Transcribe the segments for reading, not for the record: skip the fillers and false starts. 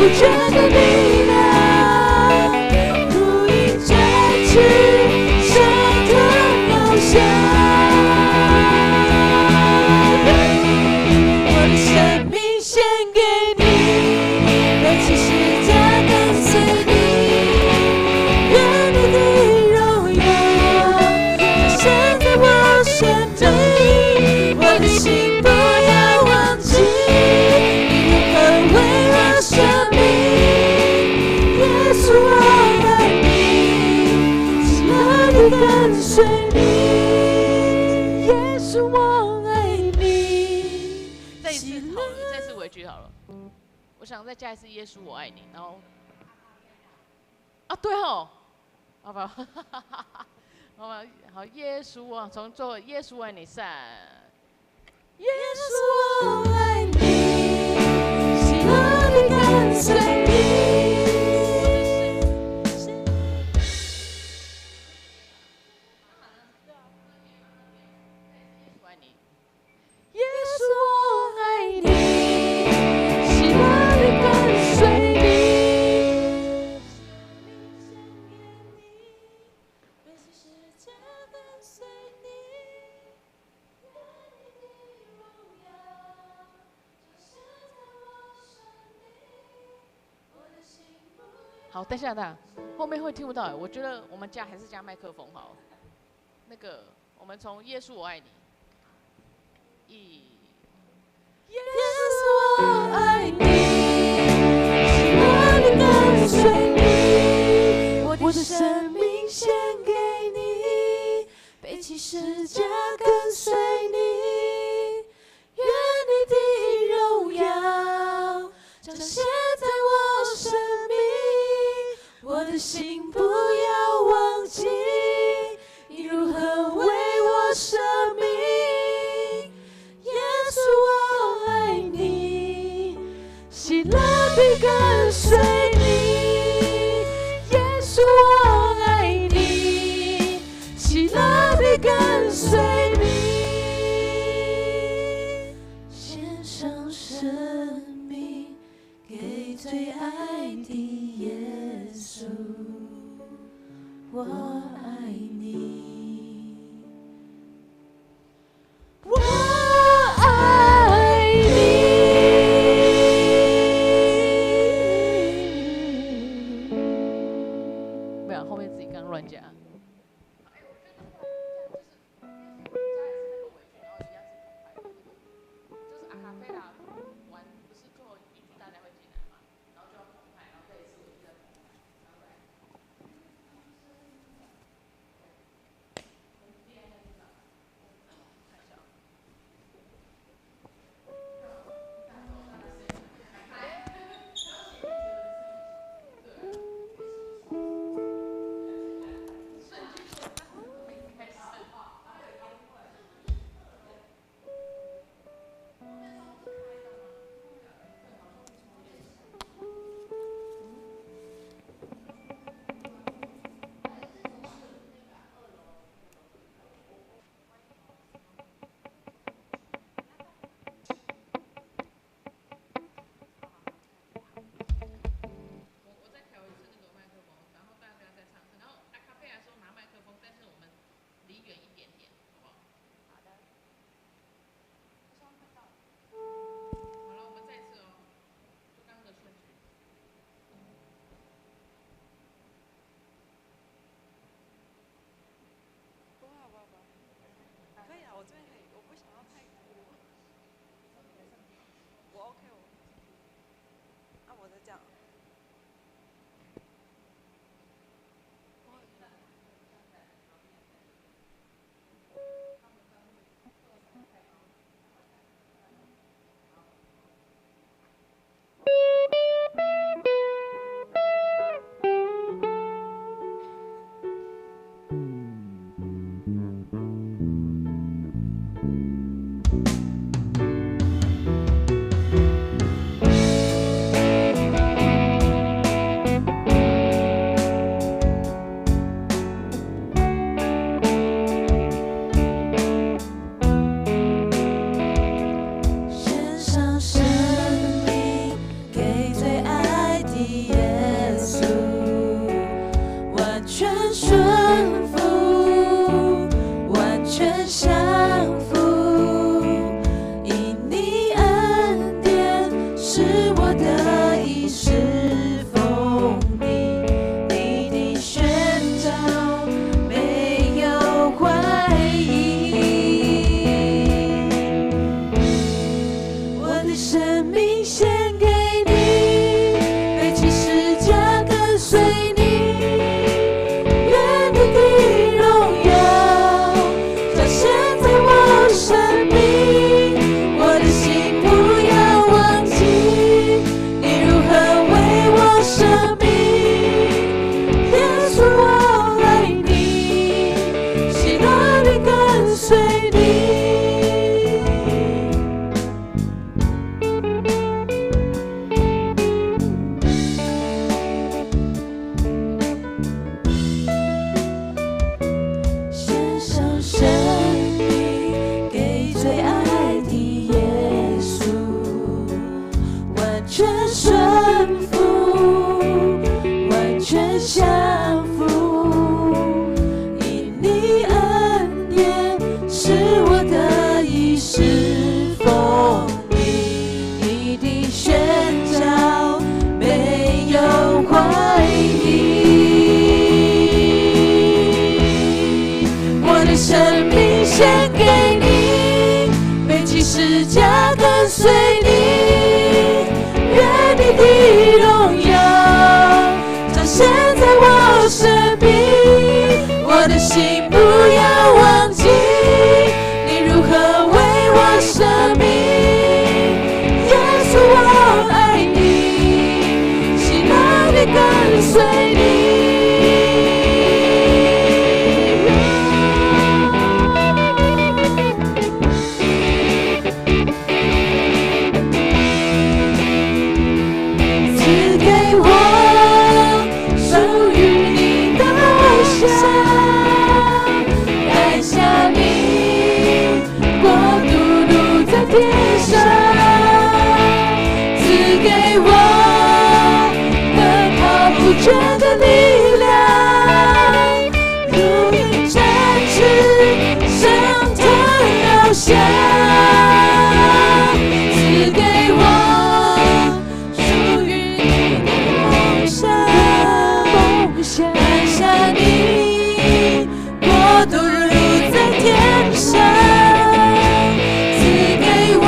全的力量，如鹰展翅上腾翱翔。我的生命献给你，背起十架跟随你，愿你的荣耀彰显在我生命。我的心不要忘记，你如何为我舍命。耶稣我爱你，喜乐地跟随你。耶稣我爱你。再一次尾句好了。我想再加一次耶稣我爱你，然后啊对哦，好吧，好吧，好，耶稣啊，从最后耶稣爱你3，耶稣我爱你，喜乐地跟随你。我爱你。耶稣我爱你，喜乐地跟随你。背起十架跟随你，愿你的荣耀彰显在我生命。我的心不要好，等一下，后面会听不到。我觉得我们还是加麦克风好。那个，我们从耶稣我爱你，耶稣我爱你，喜乐地跟随你，我的生命献给你，背起十架跟随你，愿你的荣耀彰显在我生命。我的心不要忘记，你如何为我舍命。耶稣我爱你，喜乐地跟随你。耶稣我爱你，喜乐地跟随你。献上生命给最爱的耶稣，我爱你。我爱你。没有，后面自己刚乱加。我这边可以，我不想要太过。我 OK， 我再这样。十架跟随你，愿你的荣耀彰显在我生命，我的心不要忘记你如何为我生命。耶稣，我爱你，喜乐地跟随你。真的力量，如鹰展翅，升腾翱翔，赐给我属于你的梦想，按下你国度如在天上，赐给我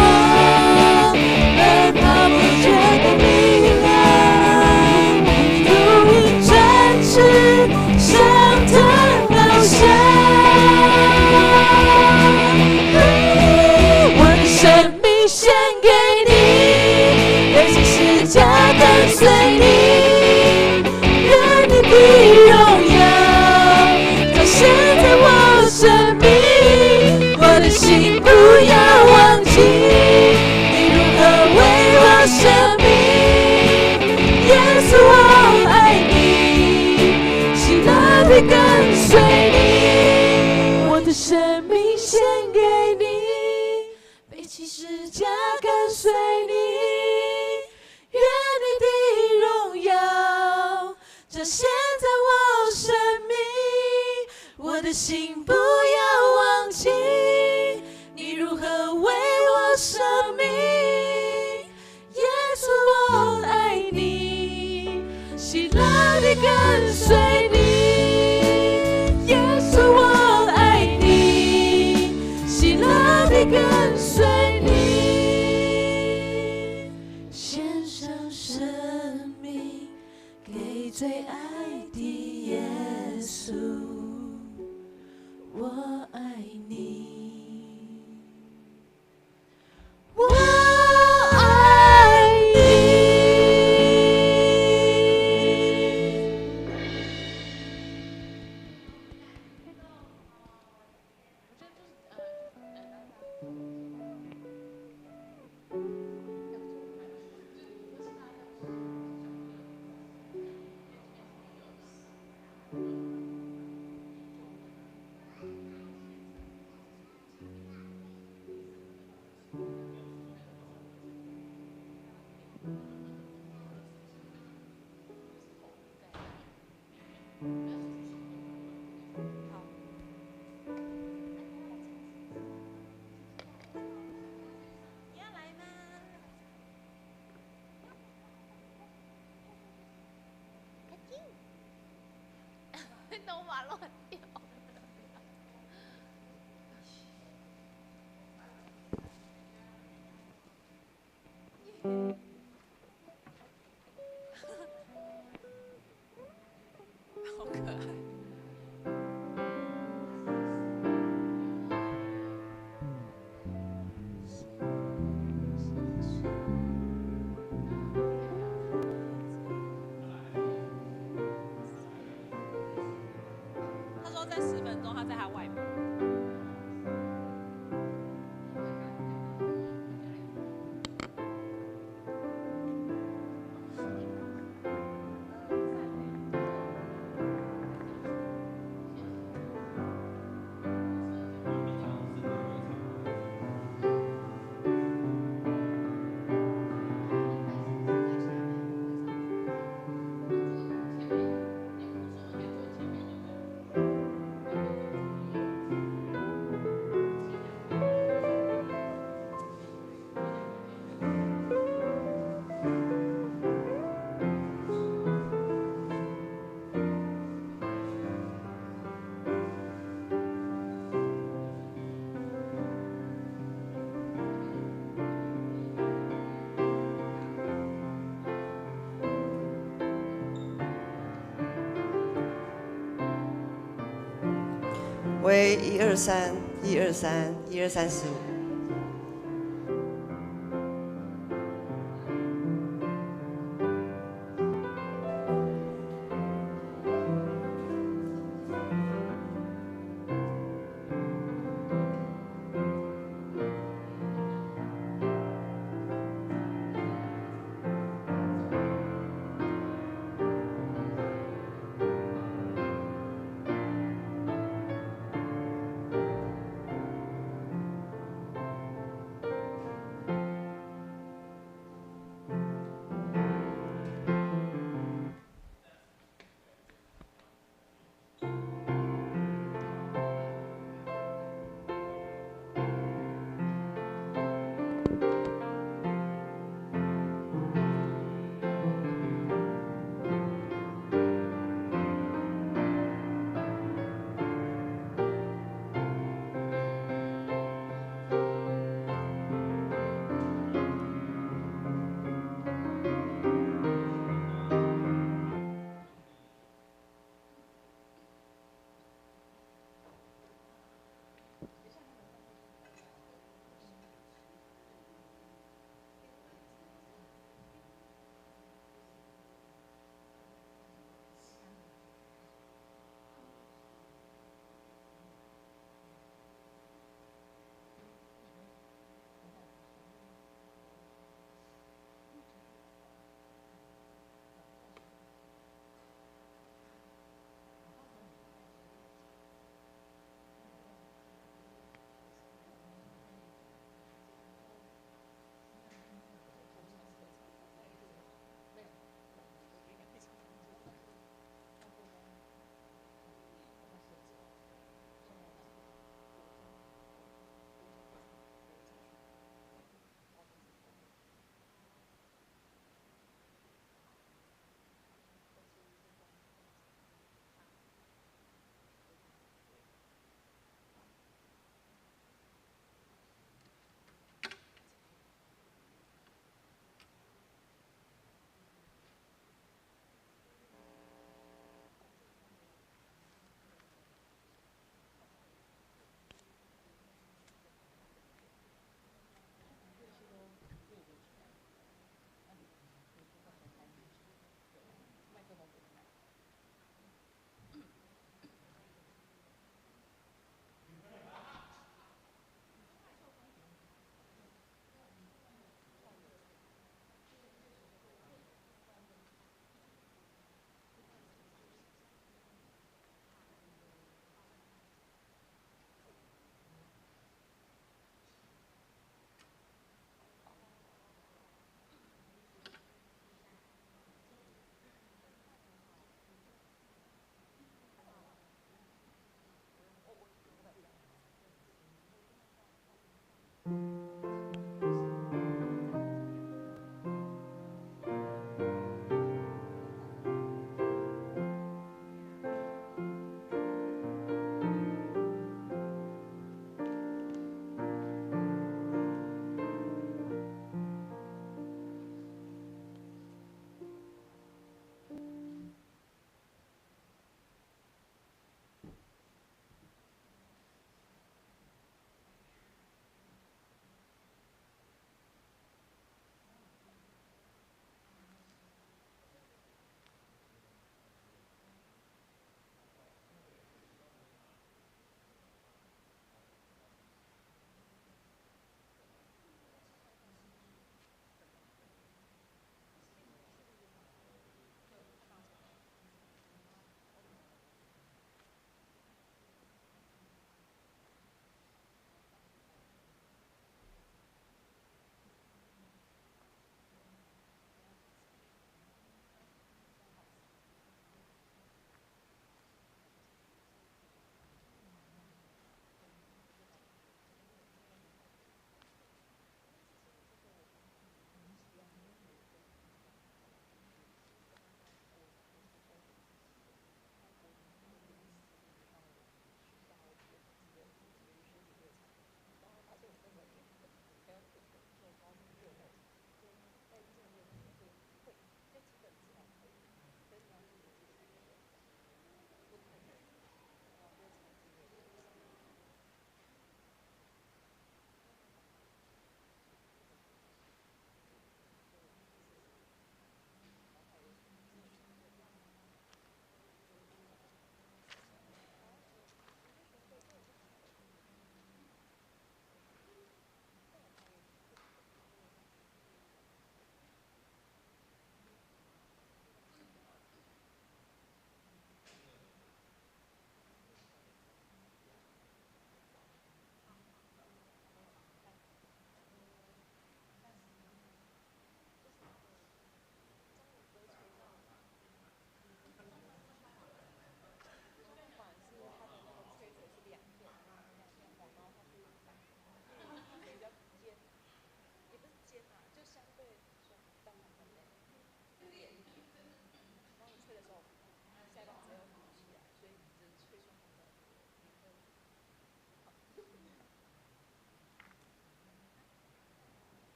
奔跑不倦的力量。升腾翱翔，我的生命献给你，背起十架跟随你，愿你的荣耀彰显在我生命，我的心不要忘记你如何为我生命，耶稣，我爱你，喜乐地跟随你，我的生命献给你，背起十架跟随你，愿你的荣耀彰显在我生命，我的心不要忘记你如何为我生命，耶稣，我爱你，喜乐地跟随你。跟随你，献上生命给最爱的耶稣，我爱你，我爱你。都马乱掉。好可爱。他说为123、123、12345。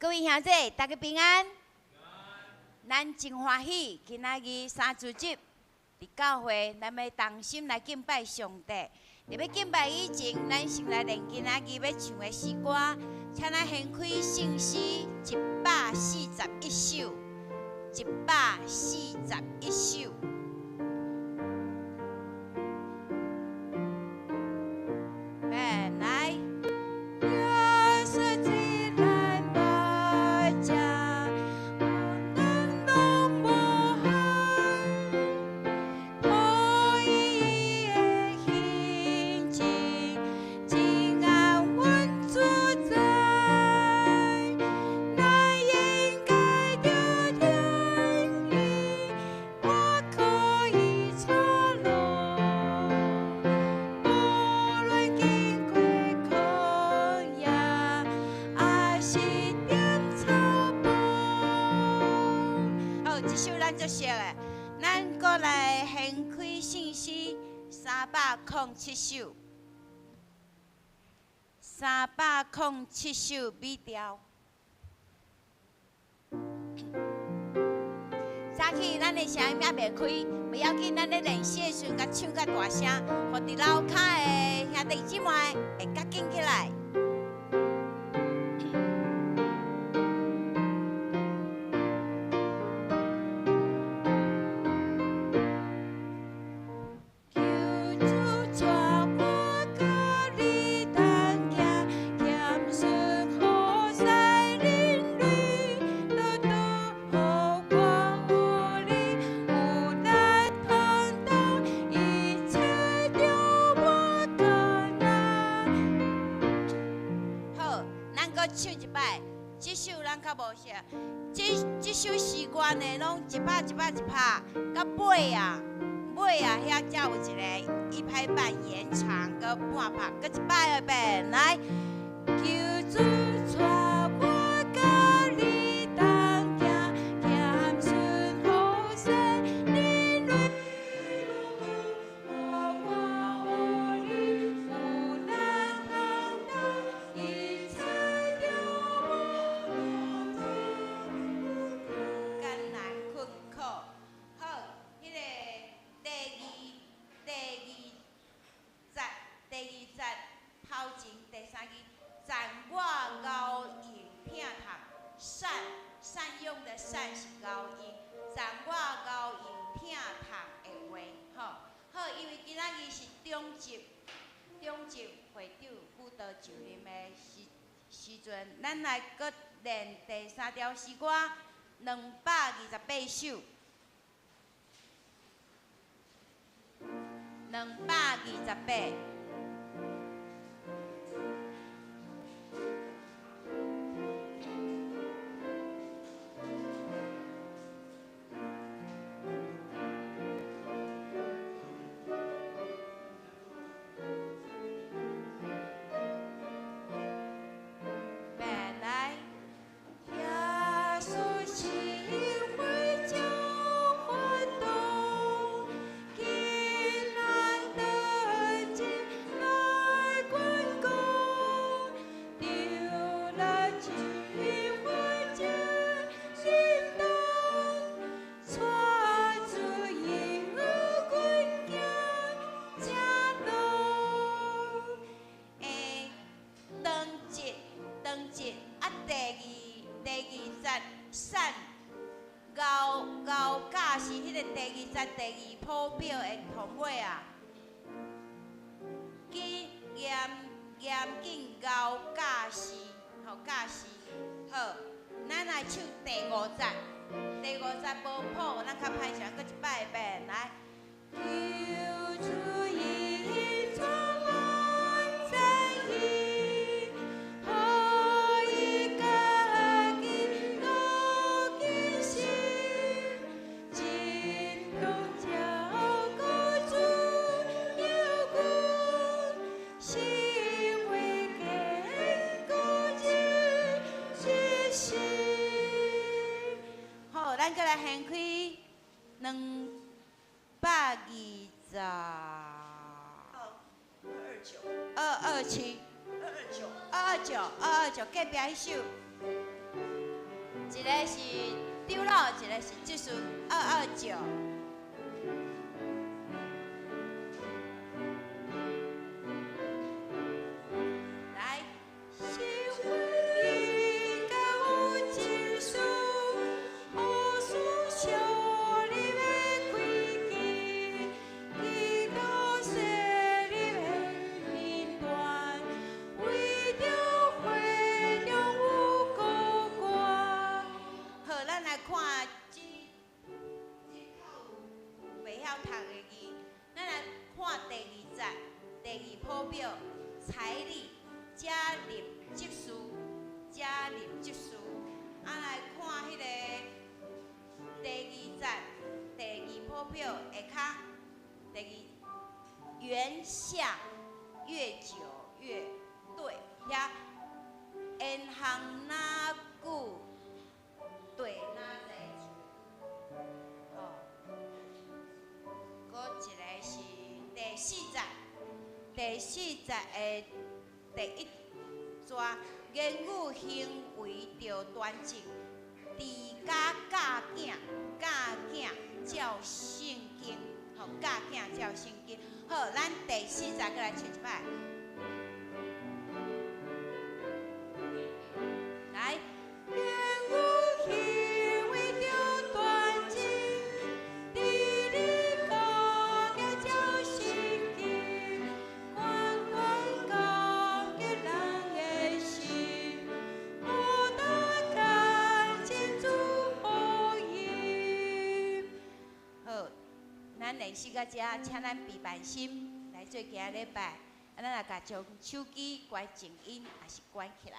各位兄弟，大家平安。咱真欢喜，今仔日三主节，伫教会，咱要同心来敬拜上帝。伫要敬拜以前，咱先来练今仔日要唱的诗歌，请咱掀开圣诗141首，141首。来。咱搁来掀开信息307首，307首美调。早起咱的声音也袂开，不要紧，咱咧练习的时阵，甲唱甲大声，互伫楼骹的兄弟姊妹会较紧起来。唱一摆，这首咱较无熟。这首诗歌呢，拢一拍，到尾啊，遐才有一个一拍半延长，搁半拍，搁一摆变来。求主带我甲你同行，咸顺好生你路，我你有难通到一切。善用的善是高音，赞我高音听读的话，好，因为今仔日是中集会长辅导就任的时阵，咱来搁练第3条诗歌228首，228。善高架是迄个第2节第2谱表的同尾啊，严谨高架是，架是好。咱来唱第5节，第5节无谱，咱较歹唱，搁一摆变来。求主引导我在意，可以家己我坚信，真动交个主有故，心为坚固之心。好，咱再来掀开220。227，229，229，隔壁迄首。一个是丢老，一个是技术229。来，心里甲有情绪，何事笑你要开机？祈祷说你要面断，为着会中有孤寒。好，咱来看这口袂晓读的字，咱来看第2节，第2谱表，彩礼加入即数，加入即数。啊，来看迄个第2节，第2谱表下骹第2原相越久越对，遐沿行哪久对哪侪。哦，搁一个是第4节，第4节的第1节，言语行为着端正，治家教囝，教囝照圣经，吼，教囝照圣经。好，咱第4节过来唱一摆。来，言语行为着端正，治理家己照圣经，关教育人的心，无得感情主福音。好，咱练习到这，请咱闭慢心来做今仔礼拜。啊，咱也甲将手机关静音，也是关起来。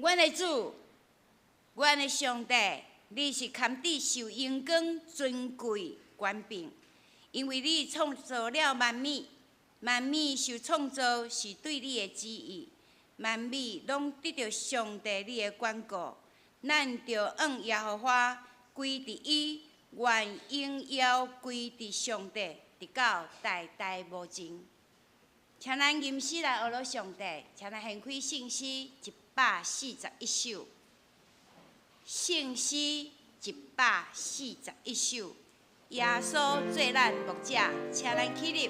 阮的主，阮的上帝，你是堪比受荣光、尊贵、权柄，因为你创造了万物，万物受创造是对你的旨意，万物拢得到上帝你的管顾，咱着按耶和华归伫伊，愿荣耀归伫上帝，直到代代无尽。请咱吟诗来学了上帝，请咱献开信息100 141首，圣诗141首。耶稣做咱牧者，请咱起立。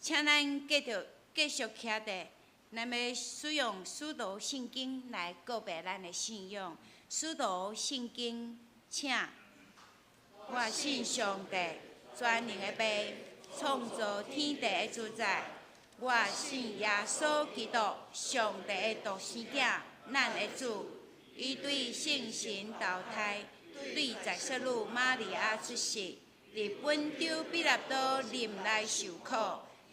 请咱继续徛伫，咱要使用使徒圣经来告白咱的信仰。使徒圣经，请。我信上帝，全能的父，创造天地的主宰。我信耶稣基督，上帝的独生囝，咱的主。伊对圣神投胎，对在世女玛利亚出世，伫本州彼拉多任内受苦。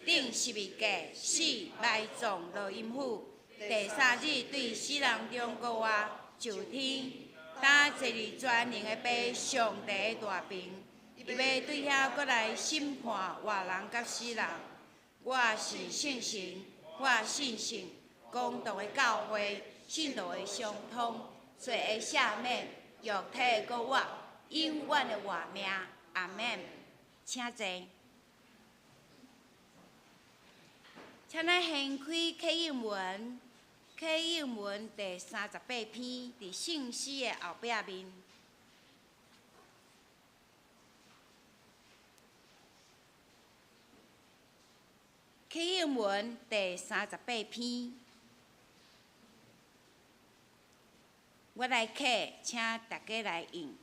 顶十字架死埋葬落阴府，第三日对死人中国活就天，打坐伫全能的父上帝的大屏，伊要对遐过来审判活人甲死人。我是信神，我信神，公道的教会，信道的相通，罪的赦免，肉体的国活，永远的活命。阿免，请坐。请咱掀开启应文，启应文第38篇，伫圣诗的后壁面。启应文第38篇，我来刻，请大家来用。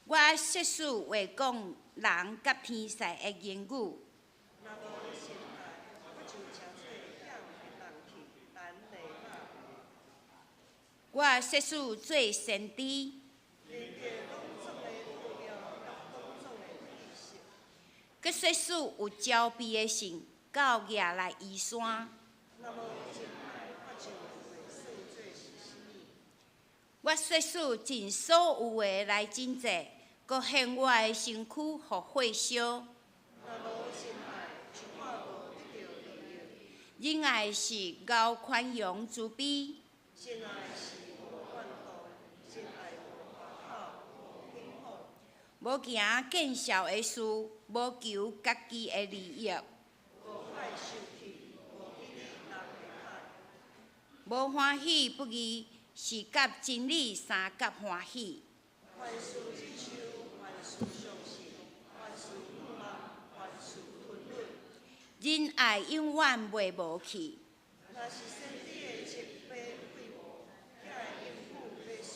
我设使话讲人甲天使的言语。我设使做先知，佮设使有招庇的信，到夜来移山。我设使尽所有的来真济，佮献我的身躯互火烧。仁爱是高宽容慈悲，真爱是无怨妒，真爱无发口，无轻浮。无行见笑的事，无求家己的利益，无歹受气，无彼人人会害。无欢喜不义，是甲真理三甲欢喜。凡事只手，凡事相信，凡事不忘，凡事吞忍。仁爱永远袂无去。若是先知的七八几无，遐个因父要煞，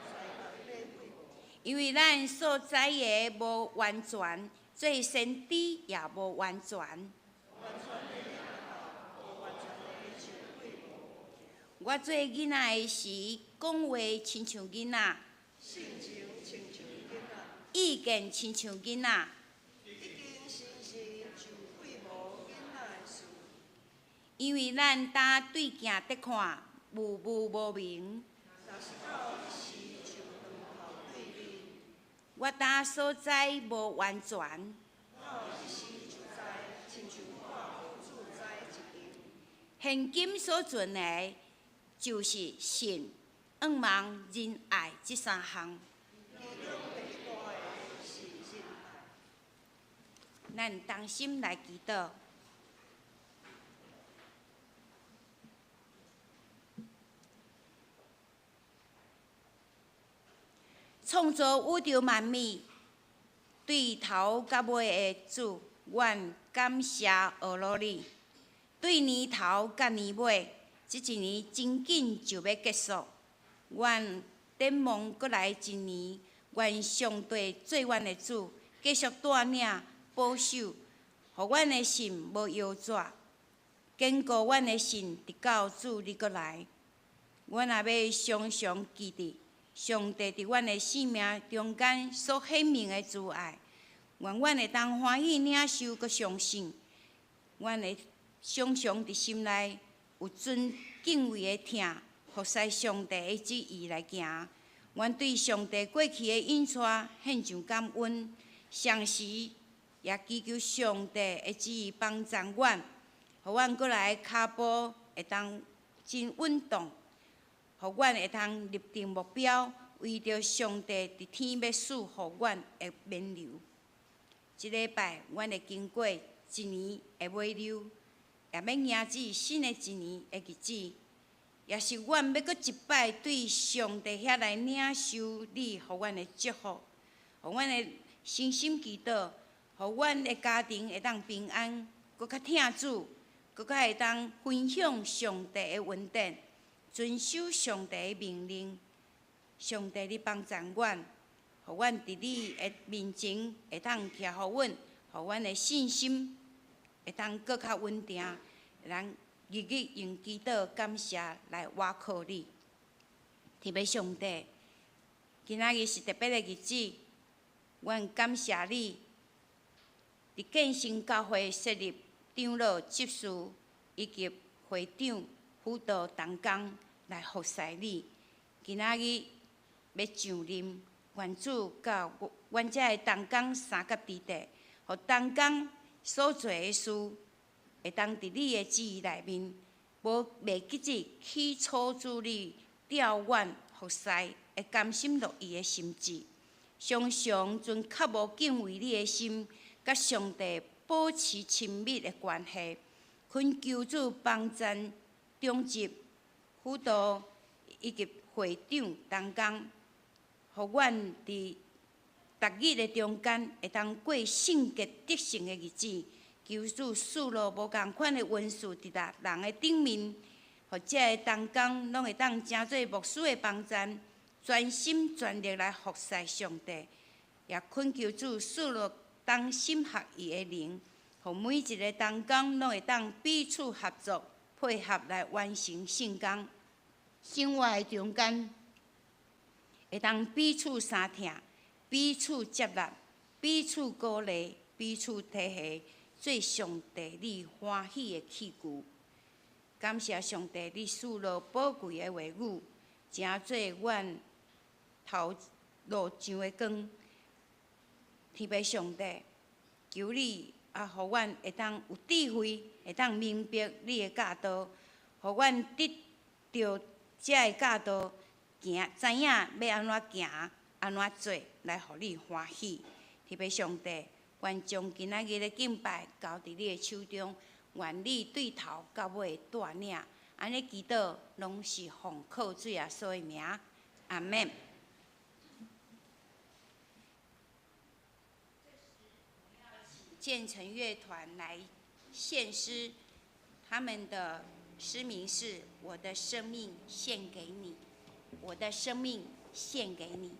财物要废无。因为咱所知的无完全，做先知也无完全。我做囡仔的时，讲话亲像囡仔，性情亲像囡仔，意见亲像囡仔。已经生就废无囡仔的事。因为咱当对镜得看，雾雾无明。若是到迄时就两头对面，我当所知无完全，到迄时就知，亲像我无主知一样。现今所存的，就是信、仰望、仁爱这三项。其中第一大个是仁爱。咱当心来祈祷。创造宇宙万物，对头甲尾的主，阮感谢俄罗你。对年头甲年尾，即一年真紧就要结束。阮展望过来一年，愿上帝做阮的主，继续带领保守，互阮的心无摇拽，坚固阮的心，直到主你过来。阮也要常常记得。上帝伫阮的生命中间所显明的慈爱，愿阮会当欢喜领受，佮相信，阮会常常伫心内有尊敬畏的听，服侍上帝的旨意来行。阮对上帝过去的引带献上感恩，常时也祈求上帝的旨意帮助阮，互阮过来脚步会当真稳当。互阮会通立定目标，为着上帝伫天要赐互阮的免流。即礼拜，阮会经过一年的尾流，也要迎接新的一年的日子，也是阮要搁一摆对上帝遐来领受你互阮的祝福，互阮的身心祈祷，互阮的家庭会当平安，搁较听主，搁较会当分享上帝的恩典。遵守上帝的命令，上帝你帮助阮，互阮伫你的面前会当徛互阮，互阮的信心会当搁较稳定，咱日日用祈祷感谢来倚靠你。天父上帝，今仔日是特别的日子，阮感谢你，伫建成教会设立长老、执事以及会长。辅导同工来服侍你，今仔日要上任，愿主甲阮遮的同工三甲之地，互同工所做的事，会当伫你的旨意内面，无袂记着起初主你调阮服侍的甘心乐意的心志，常常存较无敬畏你的心，甲上帝保持亲密的关系，恳求主帮助。中级辅导以及会长同工，互阮伫逐日的中间会当过圣洁得胜的日子。求主赐落无共款的恩赐伫人的顶面，互遮个同工拢会当诚做牧师的帮助，专心全力来服侍上帝。也恳求主赐落当心合伊的灵，互每一个同工拢会当彼此合作。配合来完成圣工，生活的中间会当彼此相听、彼此接纳、彼此鼓励、彼此提携，做上帝你欢喜的器具。感谢上帝，你赐落宝贵的话语，诚做阮头路上的光。天父上帝，求你互阮会当有智慧，会当明白你的教导，互阮得着这个教导，行知影要安怎行，安怎做，来互你欢喜。特别上帝，愿将今仔日的敬拜交伫你的手中，愿你对头到尾带领。安尼祈祷，拢是奉靠主耶稣的名，阿门。建成乐团来献诗，他们的诗名是《我的生命献给你》，我的生命献给你。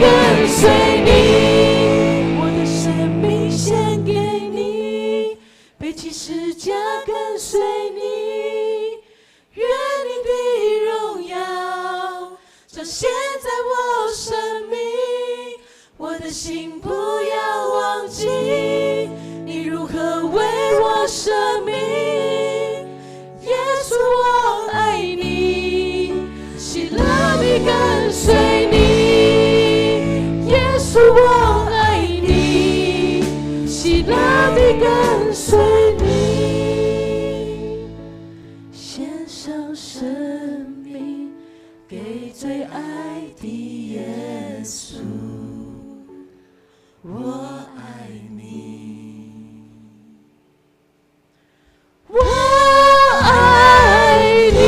跟随你，我的生命献给己，你如何为我舍命？耶稣，我爱你，喜乐地跟随你。耶稣，我爱你，喜乐地跟随你。献上生命给最爱的耶稣，我爱你，我爱你。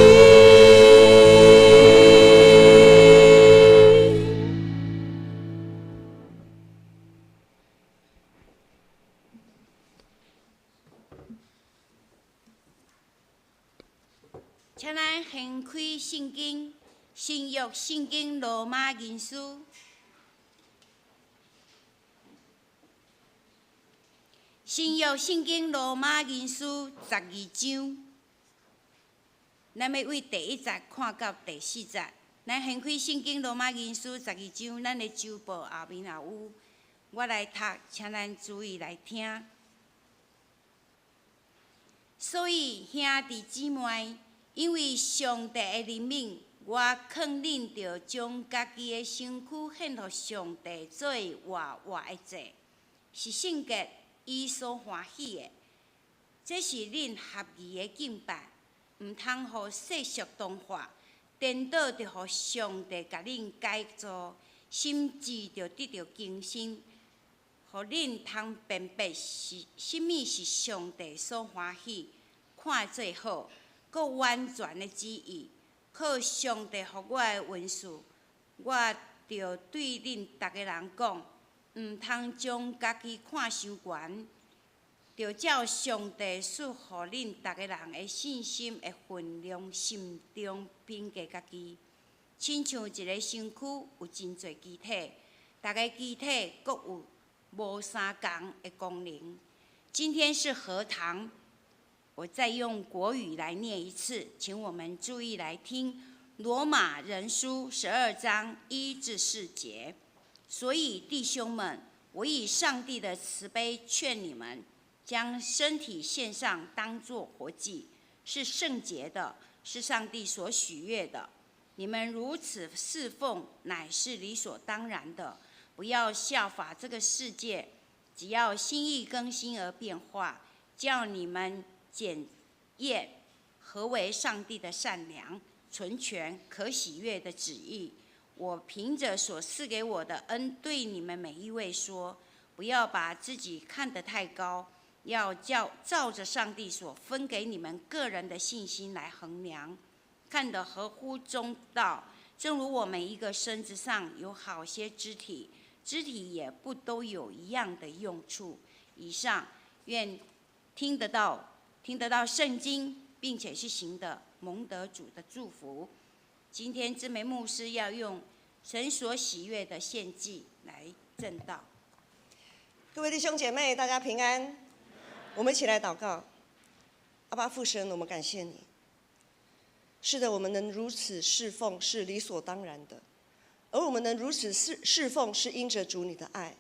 请咱掀开圣经，新约圣经罗马人书。新约圣经罗马人书12章，咱要为第1节看到第4节。咱掀开圣经罗马人书12章，咱的周报后面也有，我来读，请咱注意来听。所以兄弟姊妹，因为上帝的怜悯，我肯定着将家己的身躯献予上帝做活活的祭，是圣洁。伊所欢喜的，这是恁合宜的敬拜，毋通互世俗同化，颠倒着互上帝甲恁改造，心智着得到更新，互恁通辨别是甚物是上帝所欢喜、看做好、佮完全的旨意。靠上帝互我的文字，我着对恁逐个人讲。毋通将家己看伤悬，着照上帝赐互恁逐个人的信心的分量，心中评价家己。亲像一个身躯有真侪机体，逐个机体各有无相同的功能。今天是何堂，我再用国语来念一次，请我们注意来听。罗马人书12章1至4节。所以，弟兄们，我以上帝的慈悲劝你们，将身体献上，当作活祭，是圣洁的，是上帝所喜悦的。你们如此侍奉，乃是理所当然的。不要效法这个世界，只要心意更新而变化，叫你们检验何为上帝的善良、纯全、可喜悦的旨意。我凭着所赐给我的恩，对你们每一位说：不要把自己看得太高，要照着上帝所分给你们个人的信心来衡量，看得合乎中道。正如我们一个身子上有好些肢体，肢体也不都有一样的用处。以上，愿听得到圣经，并且是行的，蒙得主的祝福。今天志梅牧师要用神所喜悦的献祭来证道。各位弟兄姐妹，大家平安。我们一起来祷告。阿爸父神，我们感谢你。是的，我们能如此侍奉是理所当然的，而我们能如此侍奉是因着主你的爱。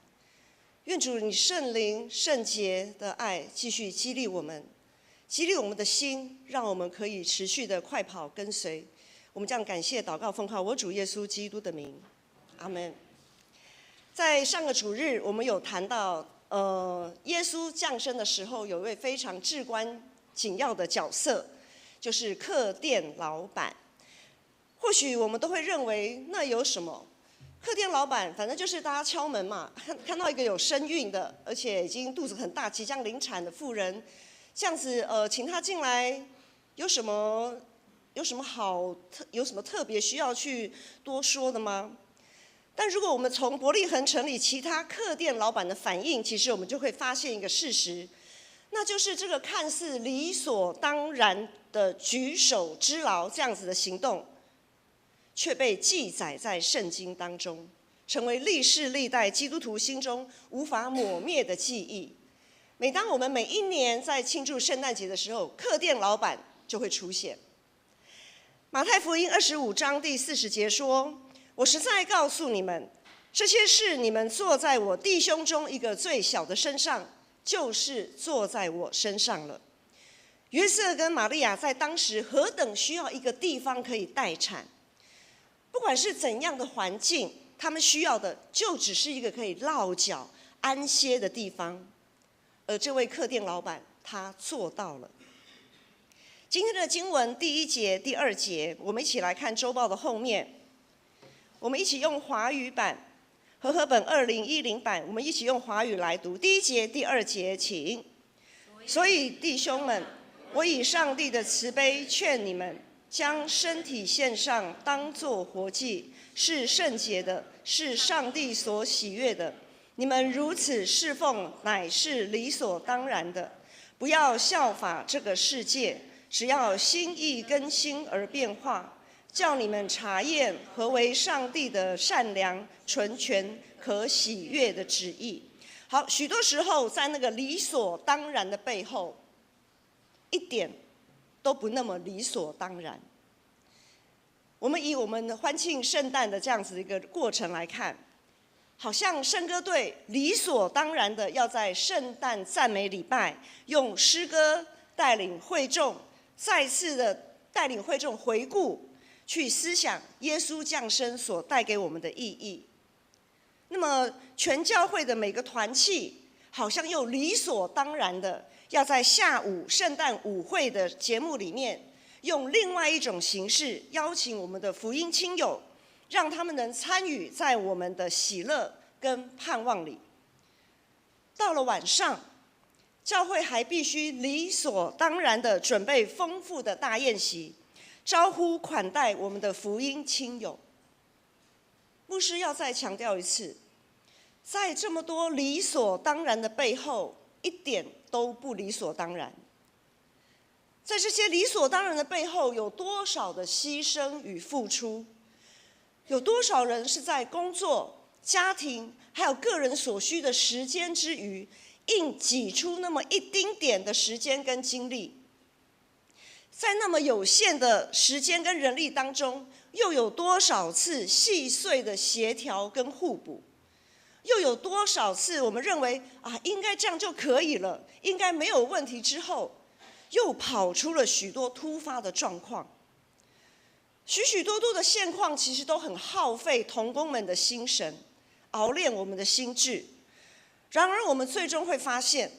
愿主你圣灵圣洁的爱继续激励我们的心，让我们可以持续的快跑跟随。我们这样感谢祷告奉靠我主耶稣基督的名，阿们。在上个主日，我们有谈到，耶稣降生的时候，有一位非常至关紧要的角色，就是客店老板。或许我们都会认为那有什么？客店老板反正就是大家敲门嘛，看到一个有身孕的，而且已经肚子很大、即将临产的妇人，这样子请他进来，有什么特别需要去多说的吗？但如果我们从伯利恒城里其他客店老板的反应，其实我们就会发现一个事实，那就是这个看似理所当然的举手之劳这样子的行动，却被记载在圣经当中，成为历世历代基督徒心中无法抹灭的记忆。每当我们每一年在庆祝圣诞节的时候，客店老板就会出现。马太福音25章第40节说：我实在告诉你们，这些事你们做在我弟兄中一个最小的身上，就是做在我身上了。约瑟跟玛利亚在当时何等需要一个地方可以待产，不管是怎样的环境，他们需要的就只是一个可以落脚安歇的地方。而这位客店老板他做到了。今天的经文第1节、第2节，我们一起来看周报的后面。我们一起用华语版和合本2010版，我们一起用华语来读第1节、第2节，请。所以弟兄们，我以上帝的慈悲劝你们，将身体献上，当作活祭，是圣洁的，是上帝所喜悦的。你们如此侍奉，乃是理所当然的。不要效法这个世界，只要心意更新而变化，叫你们查验何为上帝的善良、纯全、可喜悦的旨意。好，许多时候在那个理所当然的背后，一点都不那么理所当然。我们以我们欢庆圣诞的这样子的一个过程来看，好像圣歌队理所当然的要在圣诞赞美礼拜用诗歌带领会众，再次的带领会众回顾，去思想耶稣降生所带给我们的意义。那么全教会的每个团契好像又理所当然的要在下午圣诞舞会的节目里面，用另外一种形式邀请我们的福音亲友，让他们能参与在我们的喜乐跟盼望里。到了晚上，教会还必须理所当然的准备丰富的大宴席，招呼款待我们的福音亲友。牧师要再强调一次，在这么多理所当然的背后，一点都不理所当然。在这些理所当然的背后，有多少的牺牲与付出？有多少人是在工作、家庭还有个人所需的时间之余，硬挤出那么一丁点的时间跟精力？在那么有限的时间跟人力当中，又有多少次细碎的协调跟互补？又有多少次我们认为应该这样就可以了，应该没有问题之后，又跑出了许多突发的状况？许许多多的现况其实都很耗费同工们的心神，熬炼我们的心智。然而我们最终会发现，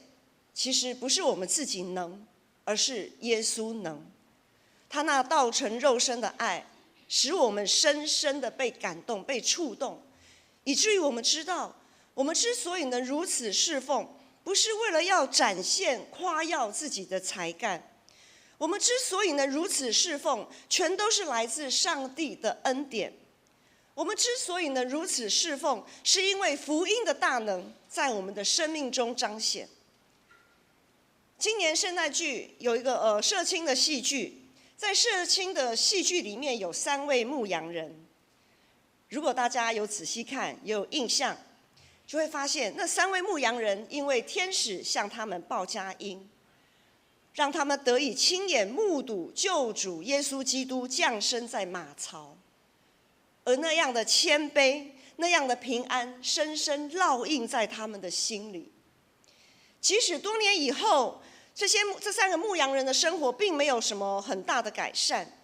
其实不是我们自己能，而是耶稣能。他那道成肉身的爱，使我们深深的被感动、被触动，以至于我们知道，我们之所以能如此侍奉，不是为了要展现、夸耀自己的才干。我们之所以能如此侍奉，全都是来自上帝的恩典。我们之所以能如此侍奉，是因为福音的大能在我们的生命中彰显。今年圣诞剧有一个社青的戏剧，在社青的戏剧里面有3位牧羊人。如果大家有仔细看，也有印象，就会发现那3位牧羊人因为天使向他们报佳音，让他们得以亲眼目睹救主耶稣基督降生在马槽，而那样的谦卑、那样的平安，深深烙印在他们的心里。即使多年以后，这3个牧羊人的生活并没有什么很大的改善，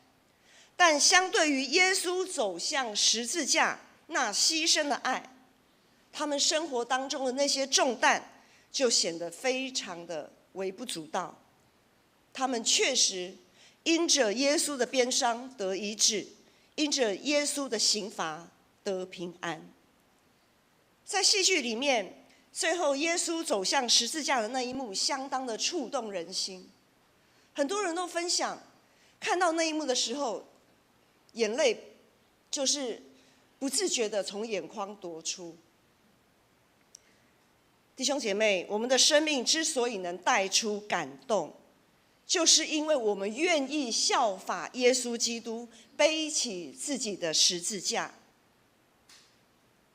但相对于耶稣走向十字架那牺牲的爱，他们生活当中的那些重担就显得非常的微不足道。他们确实因着耶稣的鞭伤得医治，因着耶稣的刑罚得平安。在戏剧里面，最后耶稣走向十字架的那一幕相当的触动人心。很多人都分享，看到那一幕的时候，眼泪就是不自觉的从眼眶夺出。弟兄姐妹，我们的生命之所以能带出感动，就是因为我们愿意效法耶稣基督，背起自己的十字架。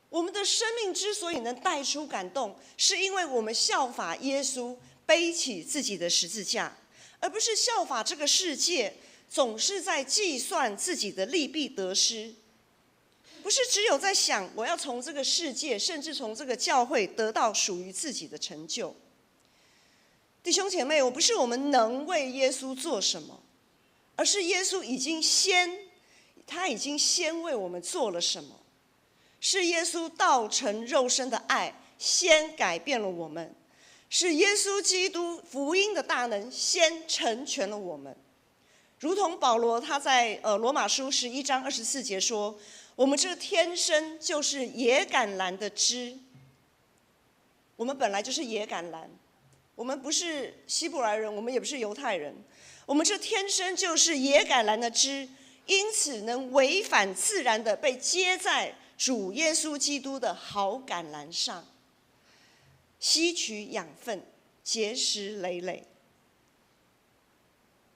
我们的生命之所以能带出感动，是因为我们效法耶稣，背起自己的十字架，而不是效法这个世界，总是在计算自己的利弊得失。不是只有在想我要从这个世界，甚至从这个教会得到属于自己的成就。弟兄姐妹，我不是我们能为耶稣做什么，而是耶稣他已经先为我们做了什么。是耶稣道成肉身的爱先改变了我们，是耶稣基督福音的大能先成全了我们。如同保罗他在罗马书11章24节说，我们这天生就是野橄榄的枝，我们本来就是野橄榄，我们不是希伯来人，我们也不是犹太人，我们这天生就是野橄榄的枝，因此能违反自然的被接在主耶稣基督的好橄榄上，吸取养分，结实累累。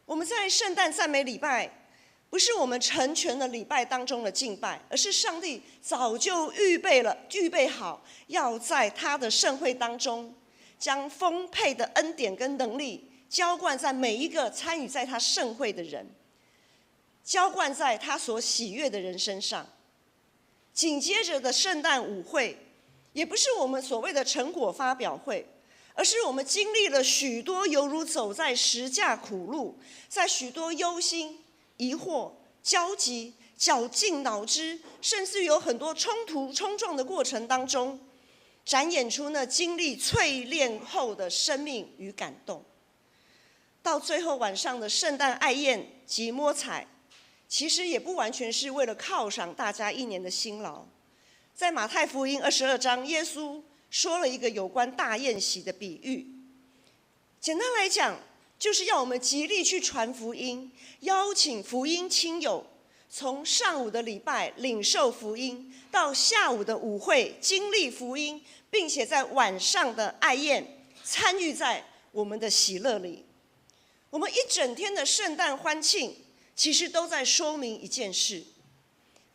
我们在圣诞赞美礼拜，不是我们成全的礼拜当中的敬拜，而是上帝早就预备好，要在他的盛会当中，将丰沛的恩典跟能力浇灌在每一个参与在他盛会的人，浇灌在他所喜悦的人身上。紧接着的圣诞舞会，也不是我们所谓的成果发表会，而是我们经历了许多犹如走在十架苦路，在许多忧心、疑惑、焦急、绞尽脑汁，甚至有很多冲突、冲撞的过程当中，展演出那经历淬炼后的生命与感动。到最后晚上的圣诞爱宴及摸彩，其实也不完全是为了犒赏大家一年的辛劳。在马太福音22章，耶稣说了一个有关大宴席的比喻。简单来讲，就是要我们极力去传福音，邀请福音亲友，从上午的礼拜领受福音，到下午的舞会经历福音，并且在晚上的爱宴参与在我们的喜乐里。我们一整天的圣诞欢庆，其实都在说明一件事，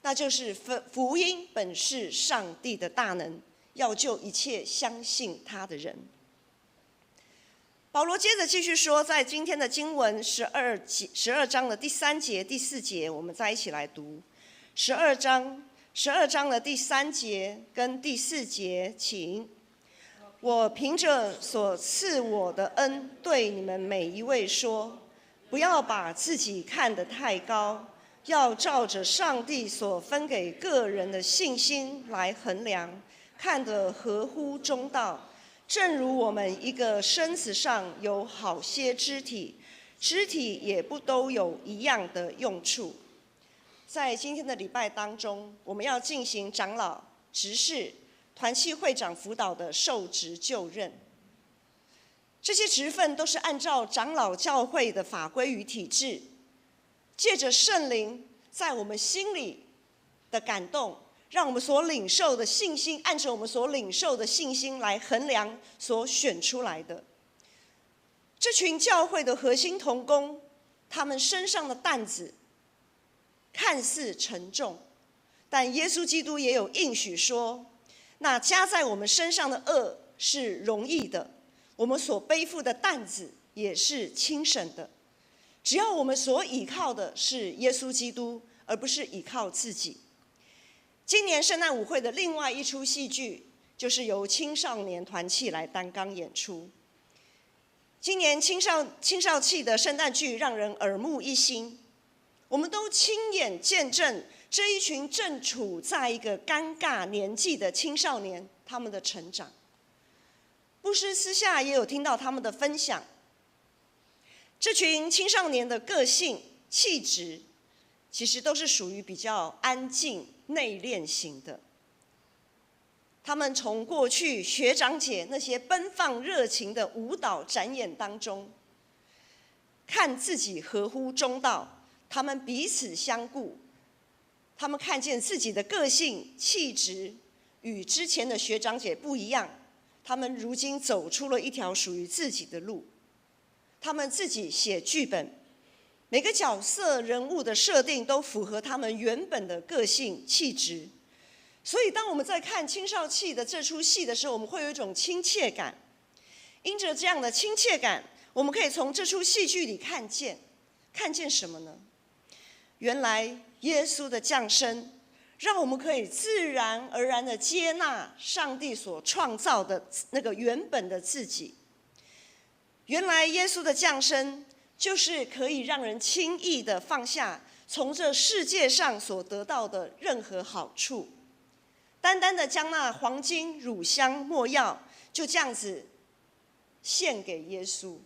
那就是福音本是上帝的大能，要救一切相信他的人。保罗接着继续说，在今天的经文12章的第3节、第4节，我们再一起来读。12章的第3节跟第4节，请。我凭着所赐我的恩，对你们每一位说，不要把自己看得太高，要照着上帝所分给个人的信心来衡量，看得合乎中道。正如我们一个身子上有好些肢体，肢体也不都有一样的用处。在今天的礼拜当中，我们要进行长老、执事、团契会长辅导的受职就任。这些职分都是按照长老教会的法规与体制，借着圣灵在我们心里的感动，让我们所领受的信心，按照我们所领受的信心来衡量所选出来的。这群教会的核心同工，他们身上的担子看似沉重，但耶稣基督也有应许说，那加在我们身上的恶是容易的，我们所背负的担子也是轻省的。只要我们所倚靠的是耶稣基督，而不是倚靠自己。今年圣诞舞会的另外一出戏剧，就是由青少年团契来担纲演出。今年青少契的圣诞剧让人耳目一新，我们都亲眼见证这一群正处在一个尴尬年纪的青少年他们的成长。牧师私下也有听到他们的分享，这群青少年的个性、气质，其实都是属于比较安静、内敛型的。他们从过去学长姐那些奔放热情的舞蹈展演当中，看自己合乎中道，他们彼此相顾，他们看见自己的个性、气质与之前的学长姐不一样，他们如今走出了一条属于自己的路。他们自己写剧本，每个角色人物的设定都符合他们原本的个性气质。所以当我们在看青少契的这出戏的时候，我们会有一种亲切感。因着这样的亲切感，我们可以从这出戏剧里看见什么呢？原来耶稣的降生让我们可以自然而然的接纳上帝所创造的那个原本的自己。原来耶稣的降生，就是可以让人轻易的放下从这世界上所得到的任何好处，单单的将那黄金、乳香、没药就这样子献给耶稣，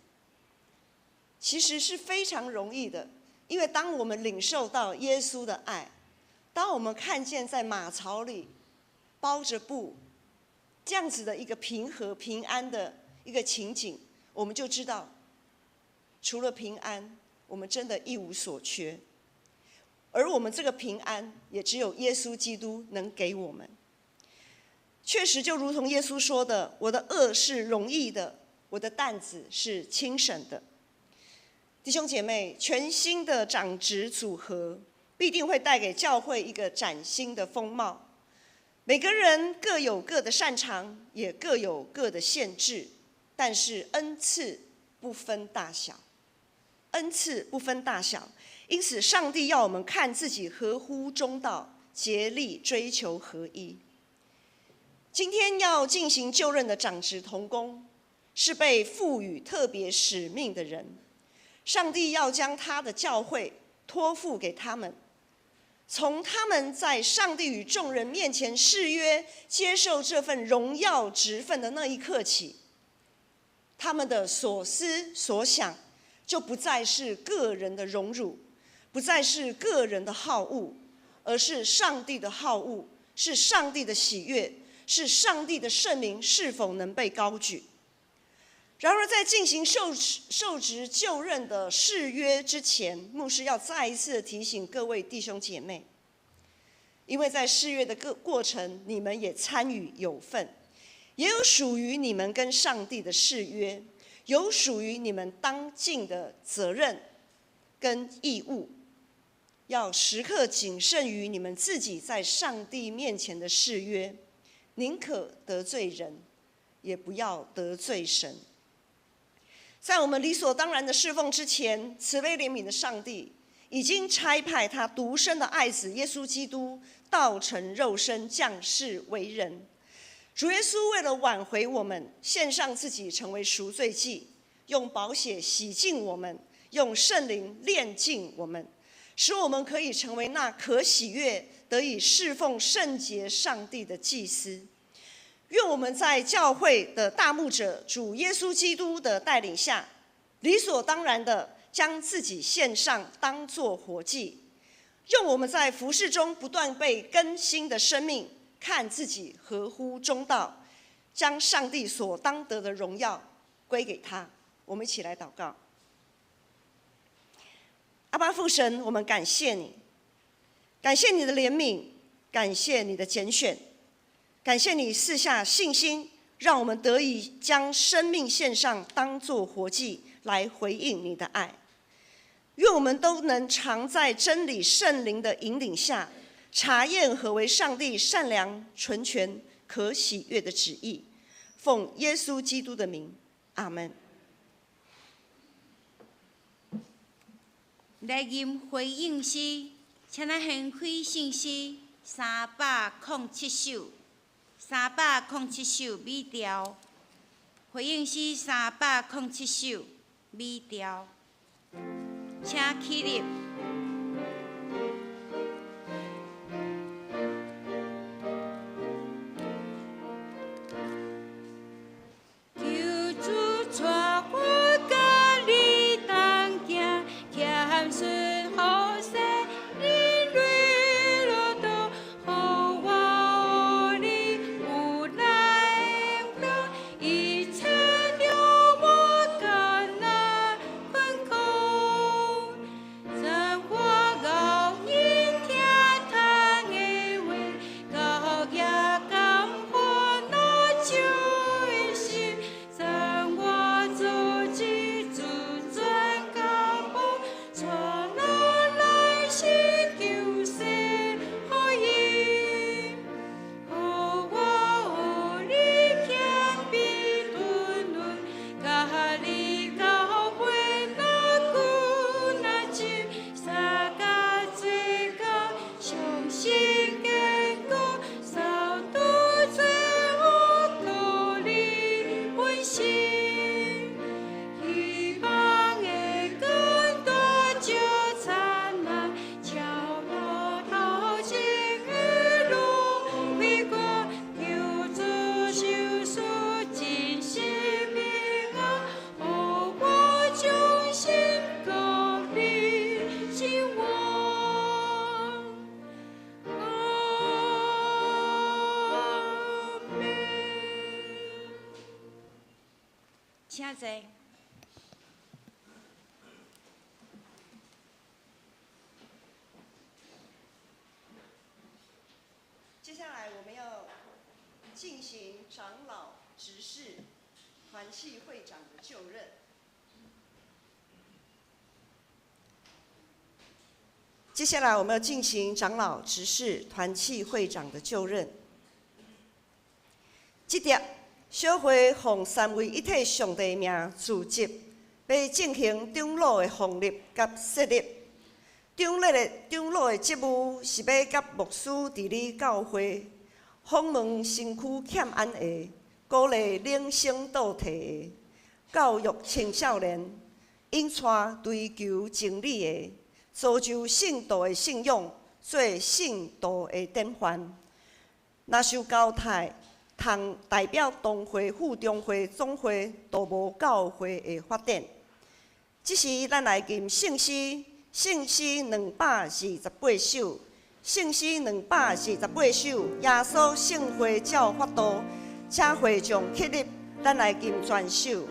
其实是非常容易的。因为当我们领受到耶稣的爱，当我们看见在马槽里包着布这样子的一个平和平安的一个情景，我们就知道除了平安，我们真的一无所缺。而我们这个平安，也只有耶稣基督能给我们。确实，就如同耶稣说的：“我的轭是容易的，我的担子是轻省的。”弟兄姐妹，全新的长职组合必定会带给教会一个崭新的风貌。每个人各有各的擅长，也各有各的限制，但是恩赐不分大小，恩赐不分大小。因此，上帝要我们看自己合乎中道，竭力追求合一。今天要进行就任的长职同工，是被赋予特别使命的人。上帝要将他的教会托付给他们，从他们在上帝与众人面前誓约，接受这份荣耀职分的那一刻起，他们的所思所想就不再是个人的荣辱，不再是个人的好恶，而是上帝的好恶，是上帝的喜悦，是上帝的圣名是否能被高举。然而，在进行受职就任的誓约之前，牧师要再一次提醒各位弟兄姐妹，因为在誓约的过程，你们也参与有份，也有属于你们跟上帝的誓约，有属于你们当尽的责任跟义务，要时刻谨慎于你们自己在上帝面前的誓约，宁可得罪人，也不要得罪神。在我们理所当然的侍奉之前，慈悲怜悯的上帝已经差派他独生的爱子耶稣基督道成肉身，降世为人。主耶稣为了挽回我们，献上自己成为赎罪祭，用宝血洗净我们，用圣灵炼净我们，使我们可以成为那可喜悦、得以侍奉圣洁上帝的祭司。愿我们在教会的大牧者主耶稣基督的带领下，理所当然的将自己献上，当作活祭。用我们在服事中不断被更新的生命，看自己合乎中道，将上帝所当得的荣耀归给他。我们一起来祷告。阿爸父神，我们感谢你，感谢你的怜悯，感谢你的拣选，感谢你赐下信心，让我们得以将生命献上，当作活祭来回应你的爱。愿我们都能常在真理圣灵的引领下，查验何为上帝善良、纯全、可喜悦的旨意。奉耶稣基督的名，阿们。来吟回应诗，请咱献开信息307首，307首美调。回应诗307首美调，请起立。在请坐。接下来我们要进行长老执事、团契会长的就任。接下来我们要进行长老执事、团契会长的就任。这点小会奉三位一体上帝名组织，要进行长老的奉立甲设立。长老的职务是要甲牧师治理教会，访问身躯欠安的，鼓励领性道体的，教育青少年，引带追求真理的，造就圣道的信仰，做圣道的典范。若受交代，通代表东会、副中会、总会都无教会的发展。这是咱来吟圣诗。圣诗228首，圣诗228首，耶稣圣会教法度，请会众起立，咱来吟全首。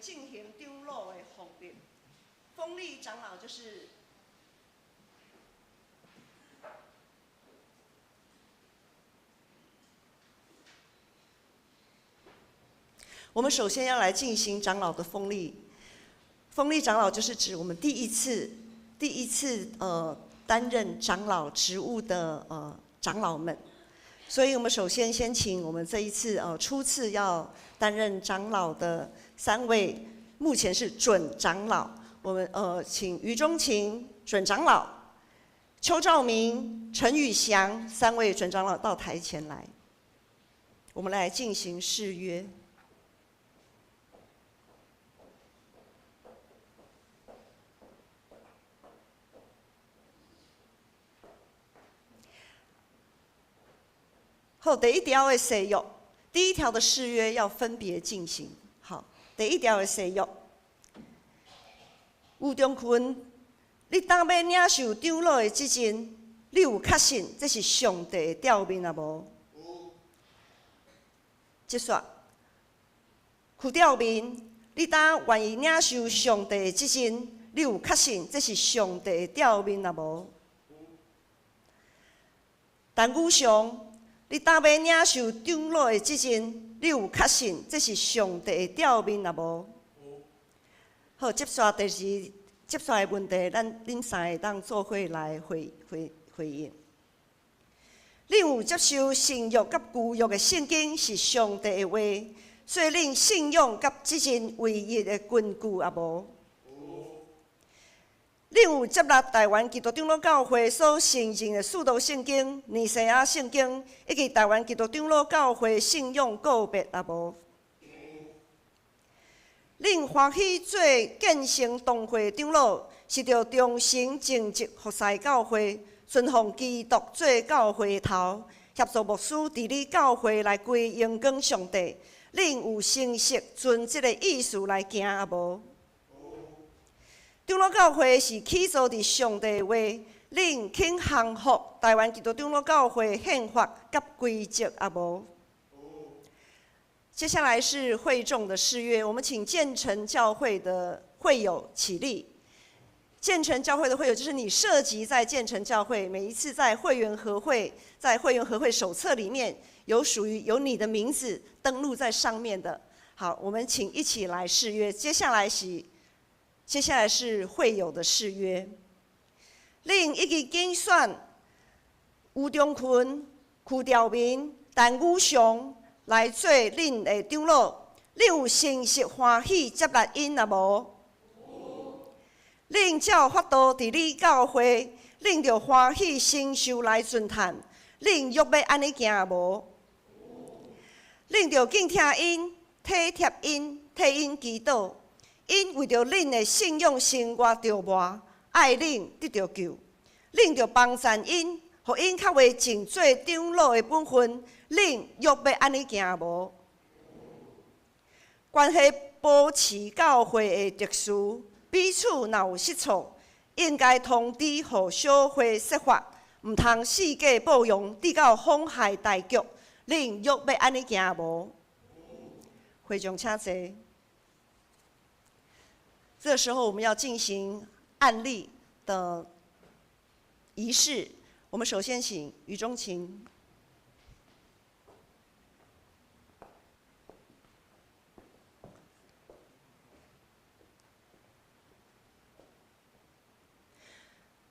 进行长老的奉立，封立长老就是我们首先要来进行长老的封立。封立长老就是指我们第一次担任长老职务的长老们。所以我们首先请我们这一次初次要担任长老的3位，目前是准长老。我们请于中勤准长老、邱兆明、陈宇翔3位准长老到台前来，我们来进行誓约。好，第一条的誓约，第一条的誓约要分别进行。好，第一条的誓约，吴中群，你当要领受长老的职任，你有确信这是上帝的召命啊无？接续，去召命，你当愿意领受上帝的责任，你有确信这是上帝的召命啊无？但武上，你当要领受长老的责任，你有确信这是上帝的召命啊无？好，接续的问题，恁三个当做伙来回应。恁有接受新约甲旧约的圣经是上帝的话，所以恁信仰甲责任唯一的根据啊无？恁有接纳台湾基督长老教会所承认的四道圣经、尼西亚圣经，以及台湾基督长老教会信仰告别啊无？恁欢喜做建成同会长老，是着忠诚正直服侍教会，顺奉基督做教会头，协助牧师伫你教会来归荣光上帝。恁有诚实遵即个意思来行啊无？长老教会是起诉伫上帝的话，恁肯降服台湾基督长老教会宪法甲规则啊无？接下来是会众的誓约，我们请建成教会的会友起立。建成教会的会友，就是你涉及在建成教会，每一次在会员和会手册里面有你的名字登录在上面的。好，我们请一起来誓约。接下来是会友的誓约。恁已经竞选吴中群、曲兆明、陈武祥来做恁的长老，恁有诚实欢喜接纳因啊无？恁才有法度伫你教会，恁着欢喜承受来尊叹。恁欲要安尼行无？恁着敬听因、体贴因、替因祈祷。因为着恁的信仰生活着磨，爱恁得着救。恁着帮赞因，互因较为尽做长老的本分。恁欲要安尼行无？关系保持教会的秩序，彼此若有失错，应该通知互小会说法，毋通四界报扬，直到妨害大局。恁欲要安尼行无？会众请坐。这时候我们要进行案例的仪式，我们首先请余中琴。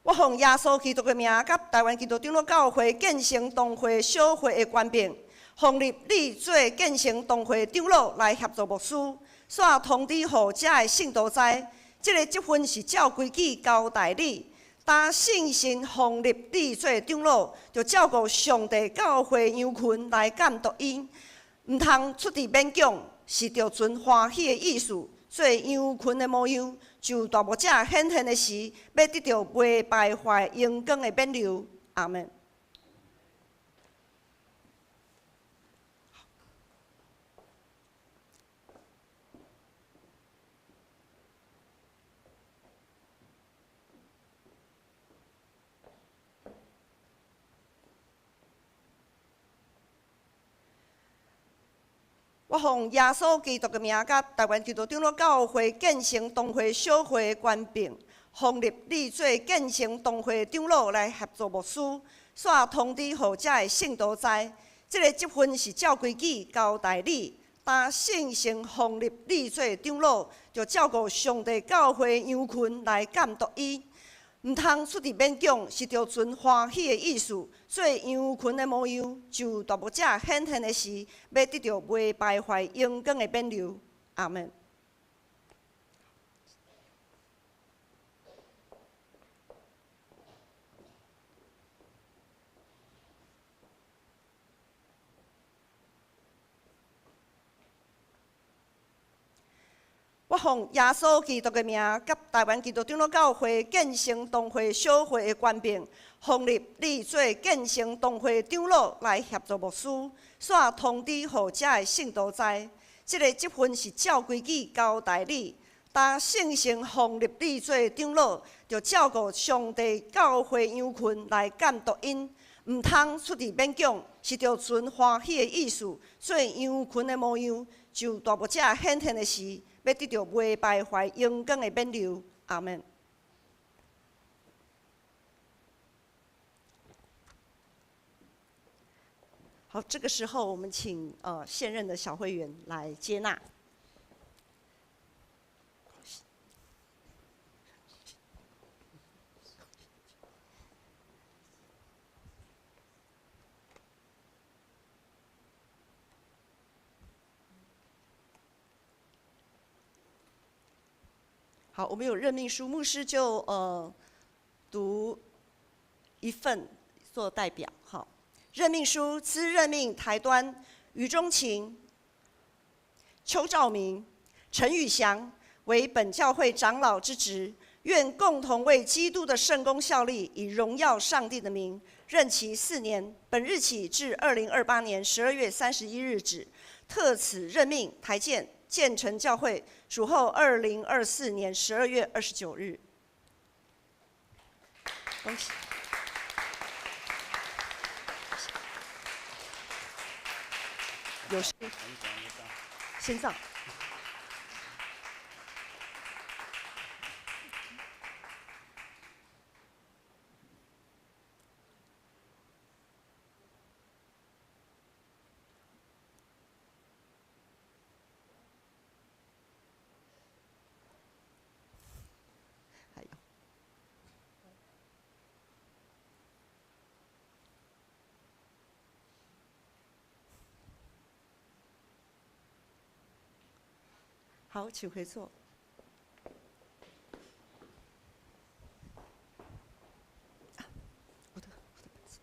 我奉耶稣基督的名，甲台湾基督长老教会建成同会小会的官兵，奉立你做建成同会长老来协助牧师，煞通知互遮的信徒知，这个职分是照规矩交代你。当信心奉立你做长老，就照顾上帝教会羊群来监督因，毋通出伫勉强，是着存欢喜的意思，做羊群的模样。就大牧者显现的时，要得到袂败坏荣光的冕旒。阿门。我奉耶稣基督的名，甲台湾基督长老教会建成同会小会的官兵，奉立你做建成同会长老来协助牧师，煞通知互遮的信徒知，这个职分是照规矩交代你。当信心奉立你做长老，就照顾上帝教会羊群来监督伊。毋通出伫勉强，是着存欢喜的意思，做羊群的模样，就大牧者显现的时，要得到袂败坏荣光的冕旒。阿门。我奉耶稣基督的名，甲台湾基督长老教会建成同会小会的官兵，奉立你做建成同会长老来协助牧师，煞通知互遮的信徒知，这个职分是照规矩交代你。当圣神奉立你做长老，就照顾上帝教会羊群来监督因，毋通出伫勉强，是着存欢喜的意思，做羊群的模样，就大牧者显现的时，要得到袂败坏阳光的冕旒。阿门。好，这个时候我们请现任的小会员来接纳。好，我们有任命书，牧师就读一份做代表。好。任命书，兹任命台端余钟情、邱兆明、陈宇翔为本教会长老之职，愿共同为基督的圣工效力，以荣耀上帝的名。任期4年，本日起至2028年12月31日止。特此任命台建成教会主后2024年12月29日。恭喜。有事先上。还有。好，请回座。我的本子。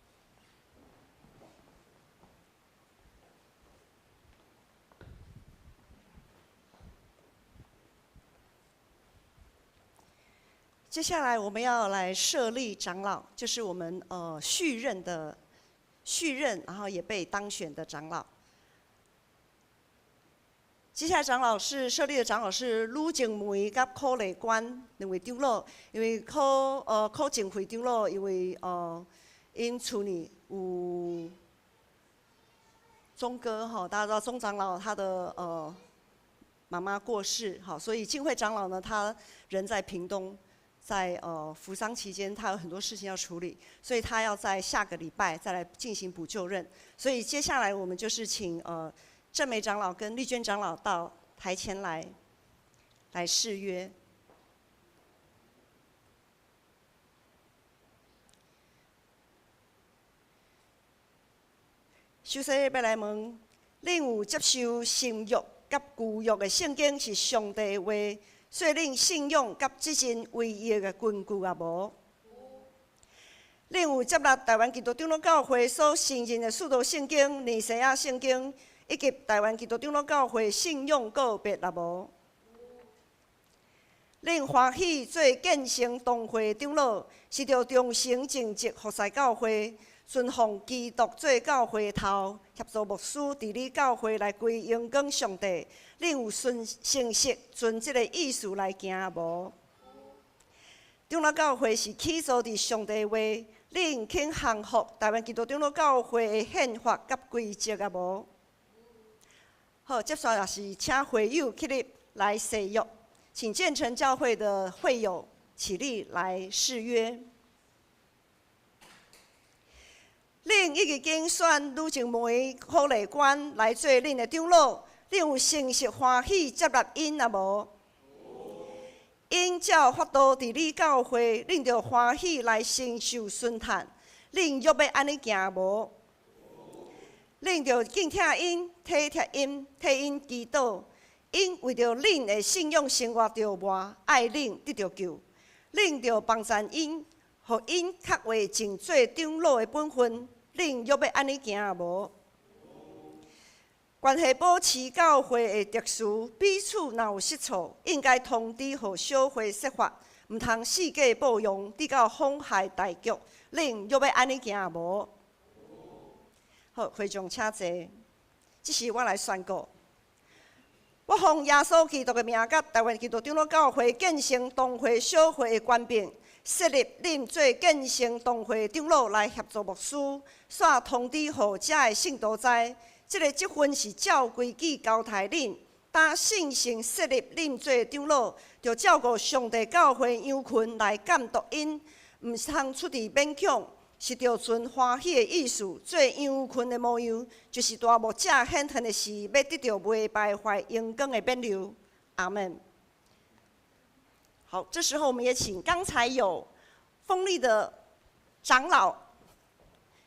接下来我们要来设立长老，就是我们续任，然后也被当选的长老。接下来长老是设立的长老是吕静梅甲柯丽娟两位长老，因为柯静惠长老因为因去年有钟哥哈，大家知道钟长老他的妈妈过世，好，所以静惠长老呢，他人在屏东，在服丧期间他有很多事情要处理，所以他要在下个礼拜再来进行补救任，所以接下来我们就是请郑美长老跟丽娟长老到台前来誓约。首先要来问，恁有接受新约甲旧约的圣经是上帝话，所以恁信仰甲即阵唯一的根据也无？恁有接纳台湾基督长老教会所承认的使徒圣经、尼西亚圣经？以及台湾基督长老教会信仰个别也无？恁欢喜做建成同会长老，是着忠诚正直服侍教会，尊奉基督做教会头，协助牧师伫你教会来归荣光上帝。恁有诚实遵即个意思来行无？长老教会是起初伫上帝话，恁肯降服台湾基督长老教会的宪法甲规则也无？好，接下来是请会友起立来誓约，请建成教会的会友起立来誓约。恁已经选吕静梅、柯丽娟来做恁的长老，恁有诚实欢喜接纳因也无？因照法度伫你教会，恁着欢喜来承受顺叹，恁约要安尼行无？恁着敬听因、体贴因、替因祈祷，因为着恁的信仰生活着活，爱恁得着救。恁着帮助因，互因较为尽做长老的本分。恁约要安尼行无？关系保持教会的特殊，彼此若有失错，应该通知互小会说法，毋通四界报扬，直到妨害大局。恁约要安尼行无？好，会众请坐。即时我来宣告，我奉耶稣基督的名，甲台湾基督长老教会建成同会小会的官兵，设立恁做建成同会长老来协助牧师，煞通知互遮的信徒知，即个积分是照规矩交代恁。当信心设立恁做长老，就照顾上帝教会羊群来监督因，毋通出伫勉强。是着存欢喜的意思，做羊群的模样，就是大牧者显现的事，要得到袂败坏阳光的冕旒。阿门。好，这时候我们也请刚才有丰利的长老、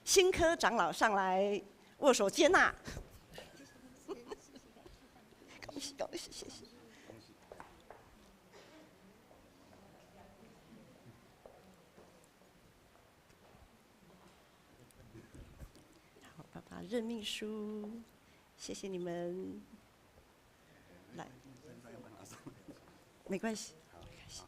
新科长老上来握手接纳。恭喜恭喜，谢谢。任命书，谢谢你们。来，没关系，没关系。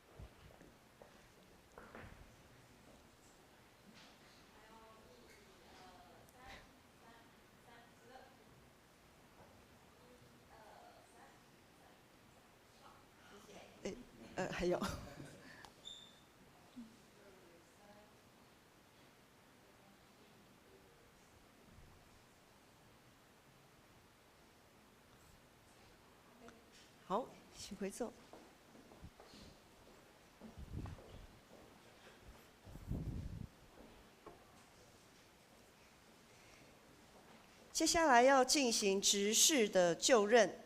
还有。好，请回座。接下来要进行执事的就任。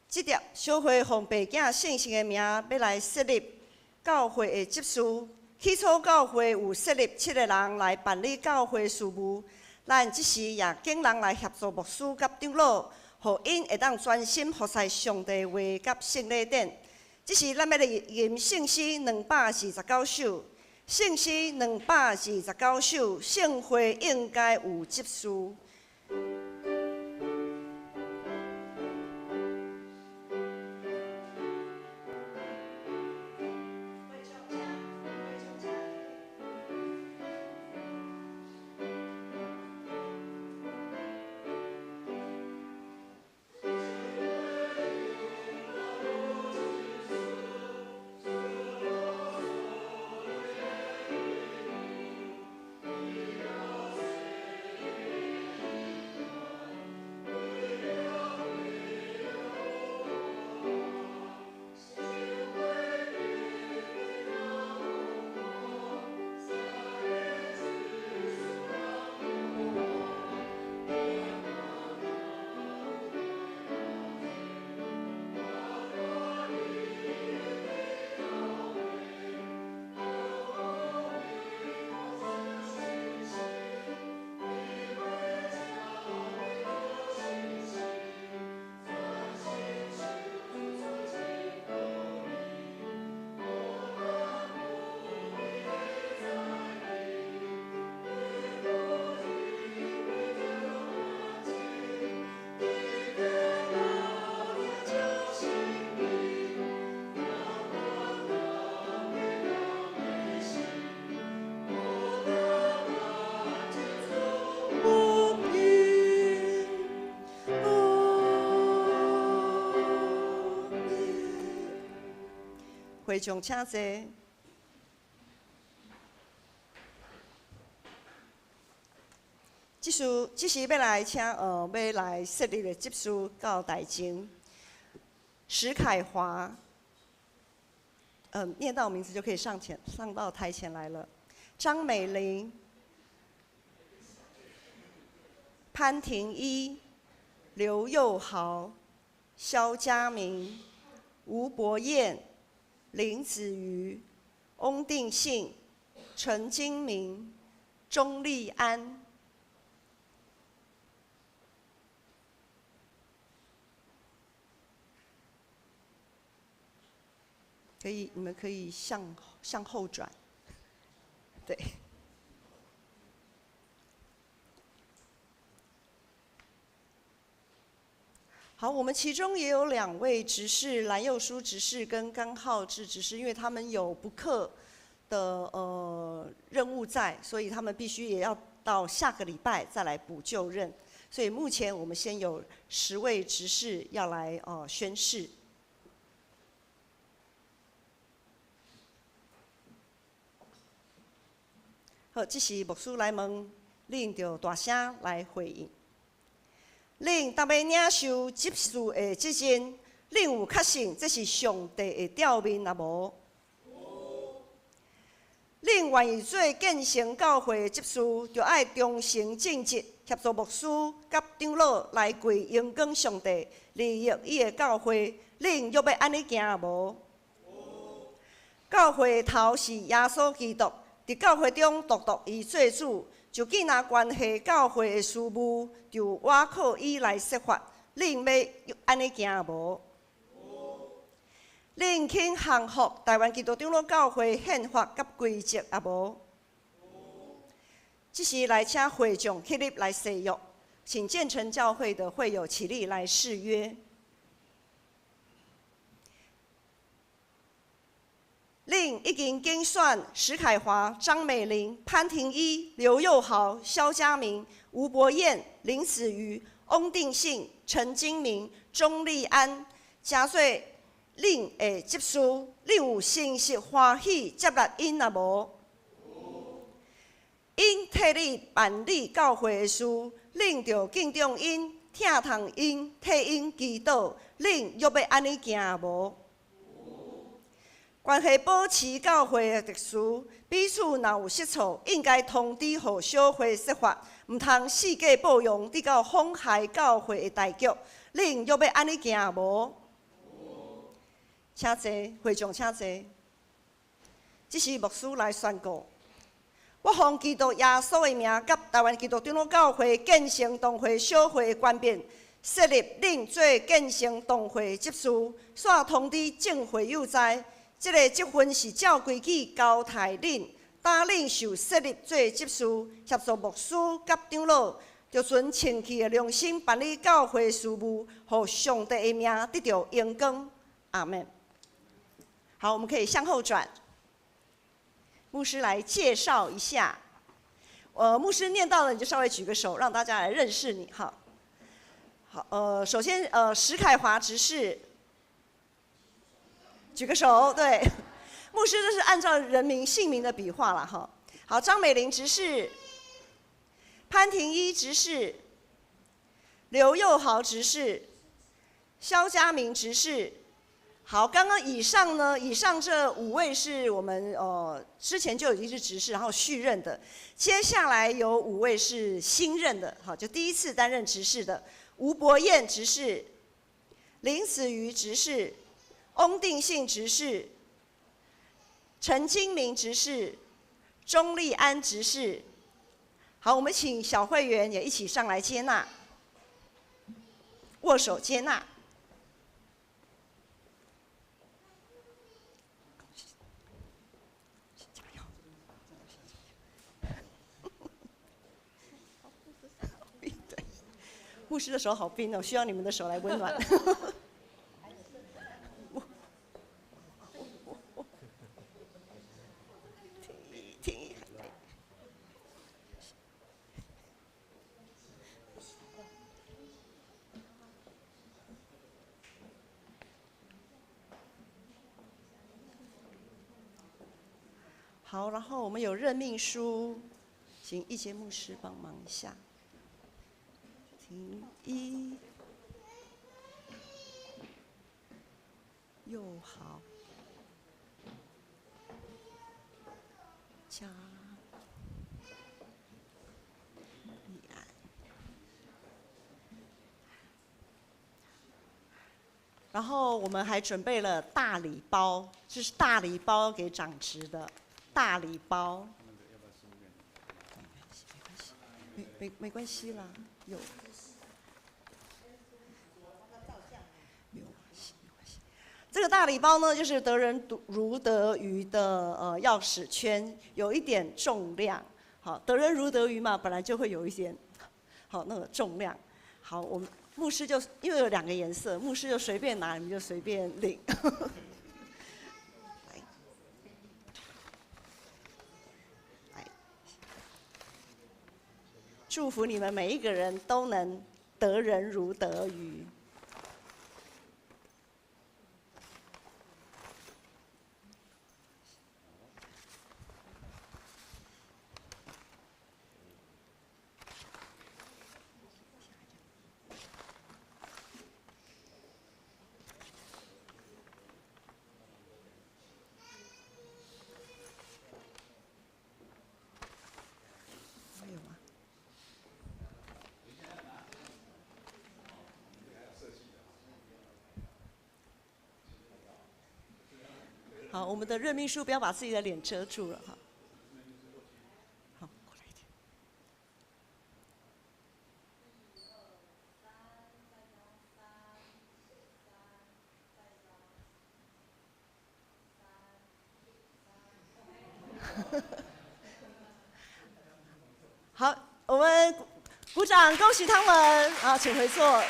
这条小会奉爸囝信心的名，要来设立教会的执事。起初教会有设立7个人来办理教会事务，咱即时也请人来协助牧师甲长老。互因会当专心服侍上帝话甲圣礼典。即是咱要吟圣诗229首，圣诗229首，圣会应该有执事。会众请坐。这是要来请要来设立的执事到台前，石凯华，念到名字就可以上到台前来了。张美玲、潘廷一、刘佑豪、肖家明、吴博彦、林子瑜、翁定信、陈金明、钟立安。你们可以向后转，对。好，我们其中也有2位执事，蓝佑书执事跟甘浩志执事，因为他们有不课的任务在，所以他们必须也要到下个礼拜再来补就任。所以目前我们先有10位执事要来宣誓。好，这是牧师来问，恁就大声来回应。恁逐个领受执事的责任，恁有确信这是上帝的召命啊无？恁愿意做建成教会的执事，就爱忠诚正直，协助牧师甲长老来归荣光上帝，利益伊的教会。恁要安尼行啊无？教会的头是耶稣基督，伫教会中独伊做主，就既若关系教会的事务，就我靠伊来说法。恁要安尼行啊无？恁肯降服台湾基督长老教会宪法甲规则啊无？这时来请会众起立来誓约，请建成教会的会友起立来誓约。恁已经竞选石凯华、张美玲、潘廷一、刘佑豪、肖家明、吴伯彦、林子瑜、翁定信、陈金明、钟立安，加做恁的执事，恁有诚实欢喜接纳因啊无？因替你办理教会的事，恁就敬重因、疼痛因、替因祈祷。恁要安尼行啊无？关系保持教会的特殊，彼此若有失错，应该通知互小会说法，毋通四界报用，直到妨害教会的大局。恁要安尼行啊无？请坐，会众请坐。这是牧师来宣告。我奉基督耶稣的名，甲台湾基督长老教会建成同会小会的权柄，设立恁做建成同会执事，煞通知正会友知。这个职分是照规矩交代恁，当恁受设立做执事，协助牧师甲长老，就存清气的良心办理教会事务，互上帝的名得到荣光。阿门。好，我们可以向后转。牧师来介绍一下，牧师念到了你就稍微举个手，让大家来认识你哈。好，首先石凯华执事，举个手，对，牧师这是按照人名姓名的笔画了哈。好，张美玲执事，潘廷一执事，刘佑豪执事，肖家明执事。好，刚刚以上这5位是我们之前就已经是执事，然后续任的。接下来有5位是新任的，好，就第一次担任执事的。吴伯彦执事，林子瑜执事，翁定信执事，陈金明执事，钟立安执事。好，我们请小会员也一起上来接纳，握手接纳。牧师的手好冰哦，需要你们的手来温暖。好，然后我们有任命书，请一节牧师帮忙一下。廷一，又好，加立安。然后我们还准备了大礼包，这是大礼包给长职的大礼包。没关系啦，有。这个大礼包呢，就是得人如得鱼的钥匙圈，有一点重量。好，得人如得鱼嘛，本来就会有一点好那个重量。好，我们牧师就因为有2个颜色，牧师就随便拿，你们就随便领。祝福你们每一个人都能得人如得鱼。还有吗？好，我们的任秘书不要把自己的脸遮住了哈。好，过来一点。好，我们鼓掌，恭喜他们啊，请回座。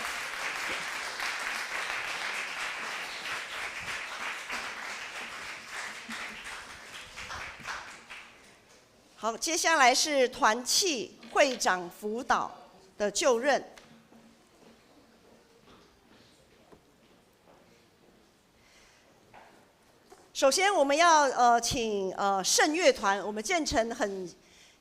好，接下来是团契会长辅导的就任。首先，我们要请圣乐团，我们建成很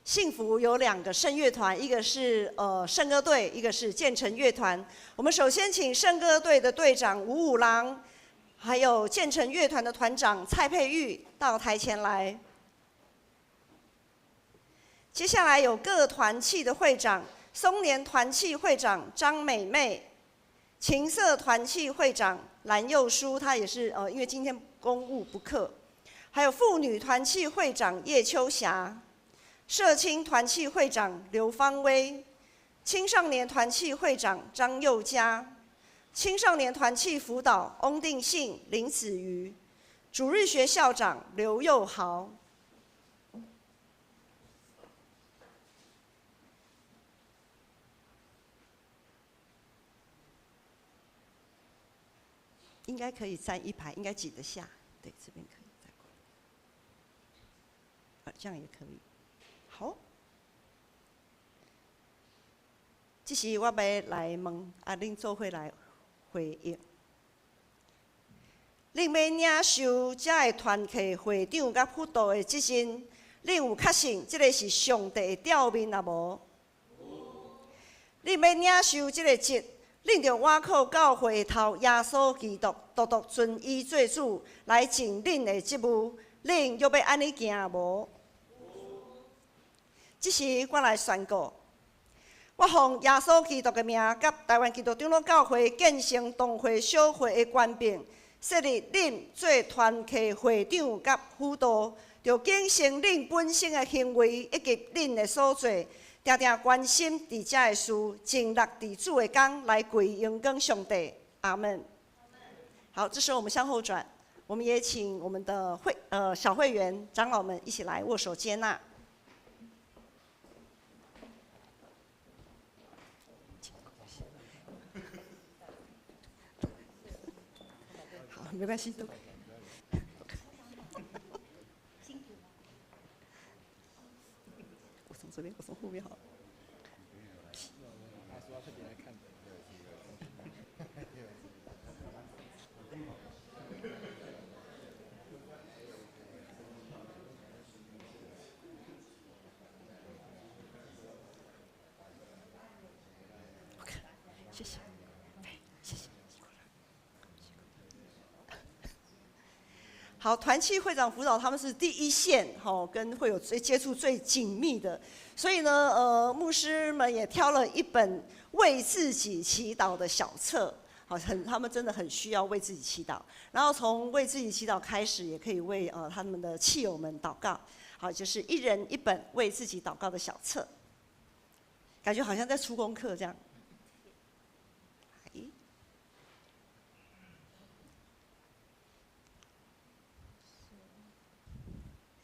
幸福，有2个圣乐团，一个是圣歌队，一个是建成乐团。我们首先请圣歌队的队长吴五郎，还有建成乐团的团长蔡佩玉到台前来。接下来有各团契的会长，松年团契会长张美妹，情色团契会长蓝佑书，他也是因为今天公务不克。还有妇女团契会长叶秋霞，社青团契会长刘芳薇，青少年团契会长张佑嘉，青少年团契辅导翁定信、林子瑜，主日学校长刘佑豪。应该可以站一排，应该挤得下。对，这边可以再过来。这样也可以。好，这是我要来问恁做伙来回应。恁要领受这个团契会长甲辅导的责任，恁有确信这个是上帝的召命啊无？恁要领受这个职。恁着倚靠教会头耶稣基督，独独遵伊做主来尽恁的职务。恁又要安尼行无？这时我来宣告，我奉耶稣基督的名，甲台湾基督长老教会建成同会小会的官兵，设立恁做团契会长甲辅导，着谨慎恁本身的行为以及恁的所做。定定关心伫遮的事，尽力伫主的工来归荣光上帝。阿门。好，这时候我们向后转，我们也请我们的小会员长老们一起来握手接纳。好，没关系，都。我从这边，我从后面好了。他说特别来看。谢谢，谢谢。好，团契会长辅导他们是第一线，跟会有接触最紧密的，所以呢，牧师们也挑了一本为自己祈祷的小册，他们真的很需要为自己祈祷。然后从为自己祈祷开始，也可以为他们的契友们祷告。好，就是一人一本为自己祷告的小册，感觉好像在出功课这样。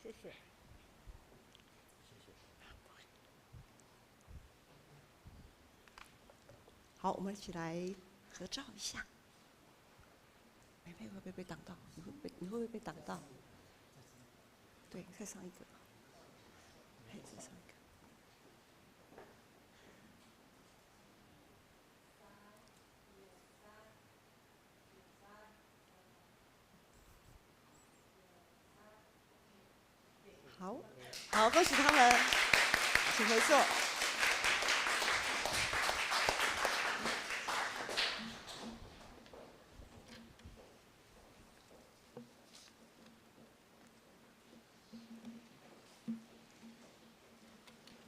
谢谢。好，我们一起来合照一下。妹妹会不会被挡到？你会不会被挡到？对，再上一个。嘿，再上一个。好，好，恭喜他们，请回座。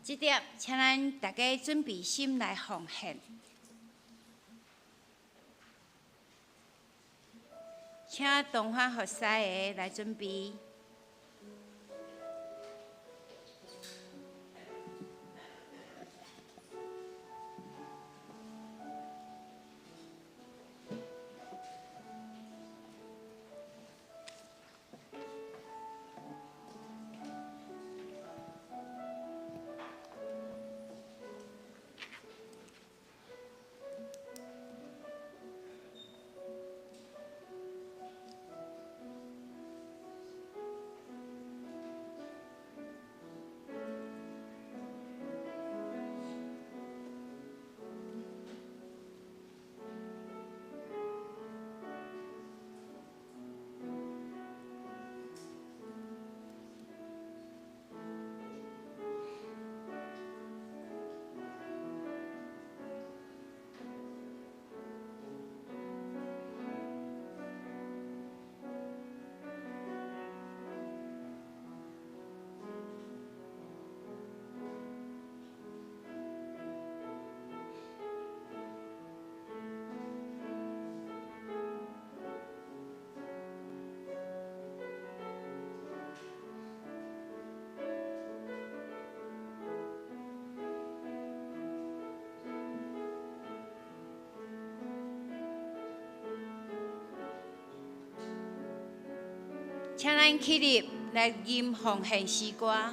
这点，请咱大家准备心来奉献。请东方佛师的来准备。请咱起立来吟奉献诗歌。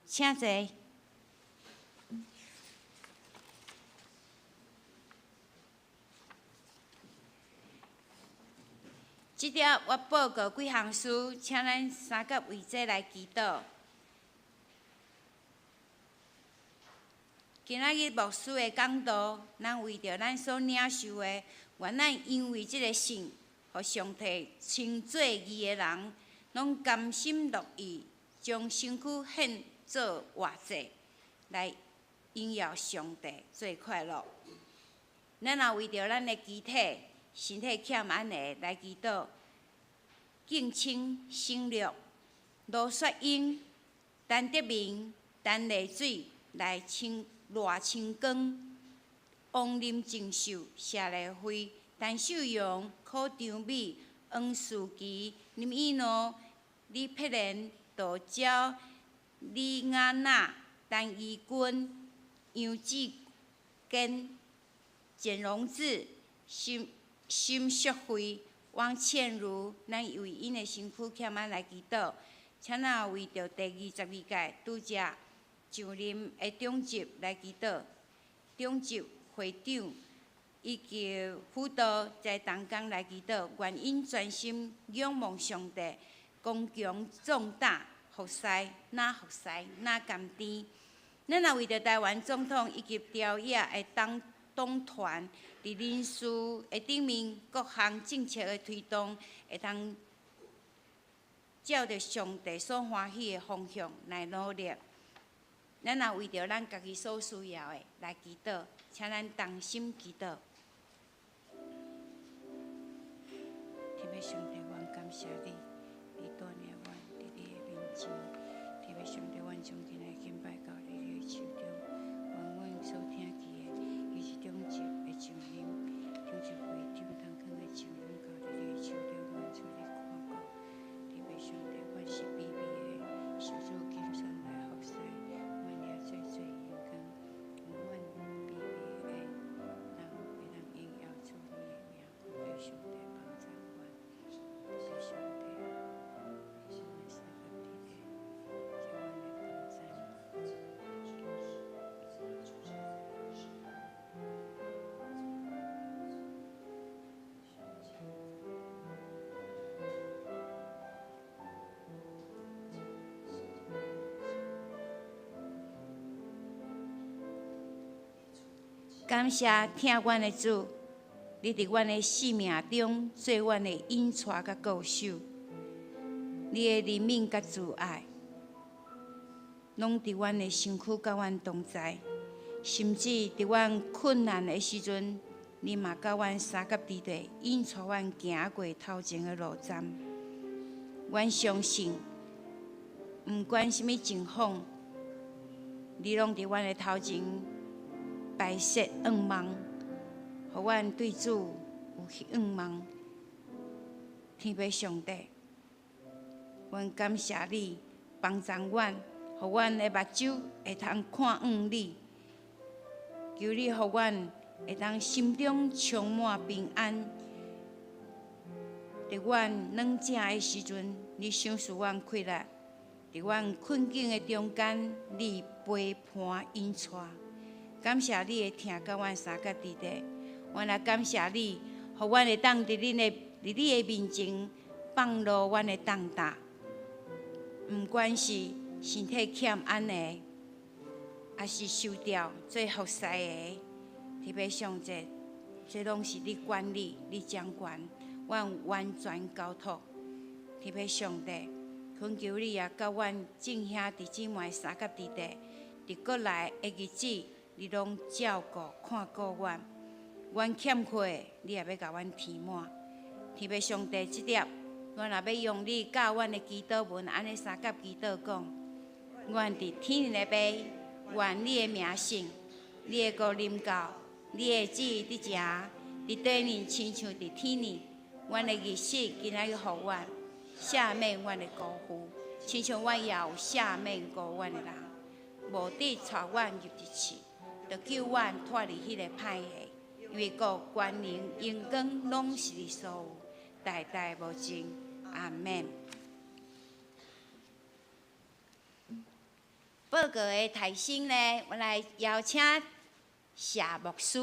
请坐。即条我报告几项事，请咱三甲为这来祈祷。今仔日牧师的讲道，咱为着咱所领受的，愿咱因为即个信，互上帝称做义的人，拢甘心乐意，将身躯献做活祭，来荣耀上帝，最快乐。咱也为着咱的肢体、身体欠安的来祈祷，敬请省略罗雪英、陈德明、陈丽水来赖清光、王林正秀、谢丽辉、陈秀荣、柯长美、王思琪、林依诺、李佩莲、杜娇、李雅娜、陈怡君、杨志坚、简荣智、沈淑慧、王倩如，咱为因的身躯欠安来祈祷，请咱为着第22届拄则上任的中级来祈祷，中级会长以及辅导在同工来祈祷，愿因专心仰望上帝，刚强壮大，服侍哪服侍哪甘甜。咱也为着台湾总统以及朝野的党团伫人事的顶面各项政策的推动，会通照着上帝所欢喜的方向来努力。咱也为着咱家己所需要的来祈祷，请咱同心祈祷。特别上帝，阮感谢你，你带领阮伫你的面前。特别上帝，阮将今日敬拜到你的手中，愿阮所听见的，伊是感谢听阮的主，你伫阮的生命中做阮的引带甲固守，你的怜悯甲慈爱，拢伫阮的身躯甲阮同在，甚至伫阮困难的时阵，你嘛甲阮三甲地地，引带阮行过头前的路站。阮相信，毋管什么情况，你拢伫阮的头前白色愿望，互阮对主有愿望。天父上帝，阮感谢你帮助阮，互阮的目睭会通看见你。求你互阮会当心中充满平安。伫阮软正的时阵，你赏赐阮快乐；伫阮困境的中间，你陪伴引带。感谢你会听甲阮三甲地地，阮也感谢你，互阮会当伫你的面前放落阮的重担。毋管是身体欠安的，还是受掉做服侍的，特别上帝，这拢是你管理、你掌管。阮完全交托，特别上帝，恳求你也甲阮众兄弟姊妹三甲地地，伫过来的日子，你拢照顾看顾阮。阮欠缺的，你也要甲阮填满。特别上帝，这点，阮也要用你教阮的祈祷文，安尼三甲祈祷讲：阮伫天的爸，愿你的名圣，你的国临到，你的旨意伫遮，伫地面亲像伫天面。阮的日子今仔日互阮赦免阮的辜负，亲像阮也有赦免过阮的人，无得带阮入地去，着救阮脱离迄个歹下。因为国、权能、荣光拢是你所有，代代无尽。阿免。报告的提醒呢，我来邀请谢牧师。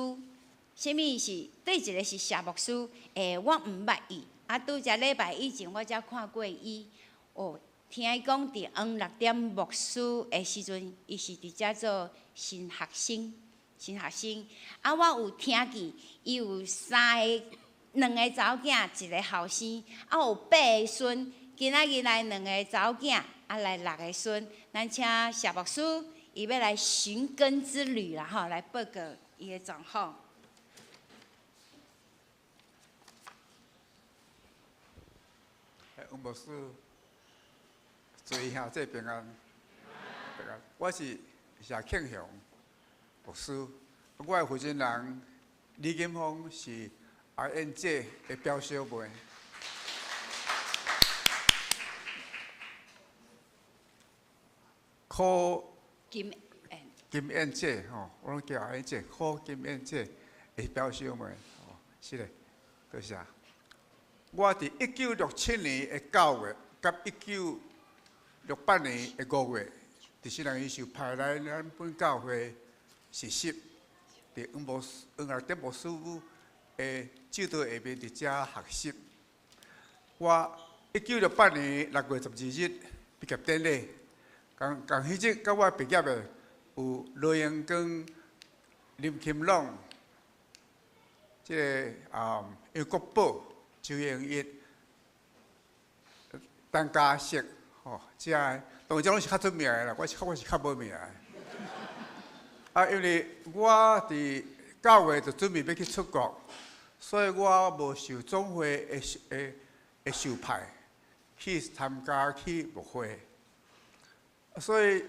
什么是对一个是谢牧师？我毋捌伊，拄则礼拜以前我才看过伊。听伊讲伫6点牧师的时阵，伊是伫遮做新学生。我有听见伊有2个查某囝，一个后生，有8个孙。今仔日来2个查某囝，来6个孙。咱请谢牧师，伊要来寻根之旅啦，吼，来报告伊的状况。王牧师，最兄弟平安，平安。我是谢庆祥牧师，我的负责人李金峰是INJ 的表小妹。柯金燕姐吼，我拢叫INJ，柯金燕姐的表小妹，是嘞，多谢。我伫1967年的9月，甲1968年的5月，伫新人医受派来咱本教会实习，伫黄点牧师的指导下面伫遮学习。我1968年6月12日毕业典礼，共迄日甲我毕业的有罗永光、林钦朗，即个杨国宝。周永义、陈嘉锡，吼，遮个当然拢是较出名的啦，我是较无名的。因为我伫9月就准备要去出国，所以我无受总会的受派去参加去牧会，所以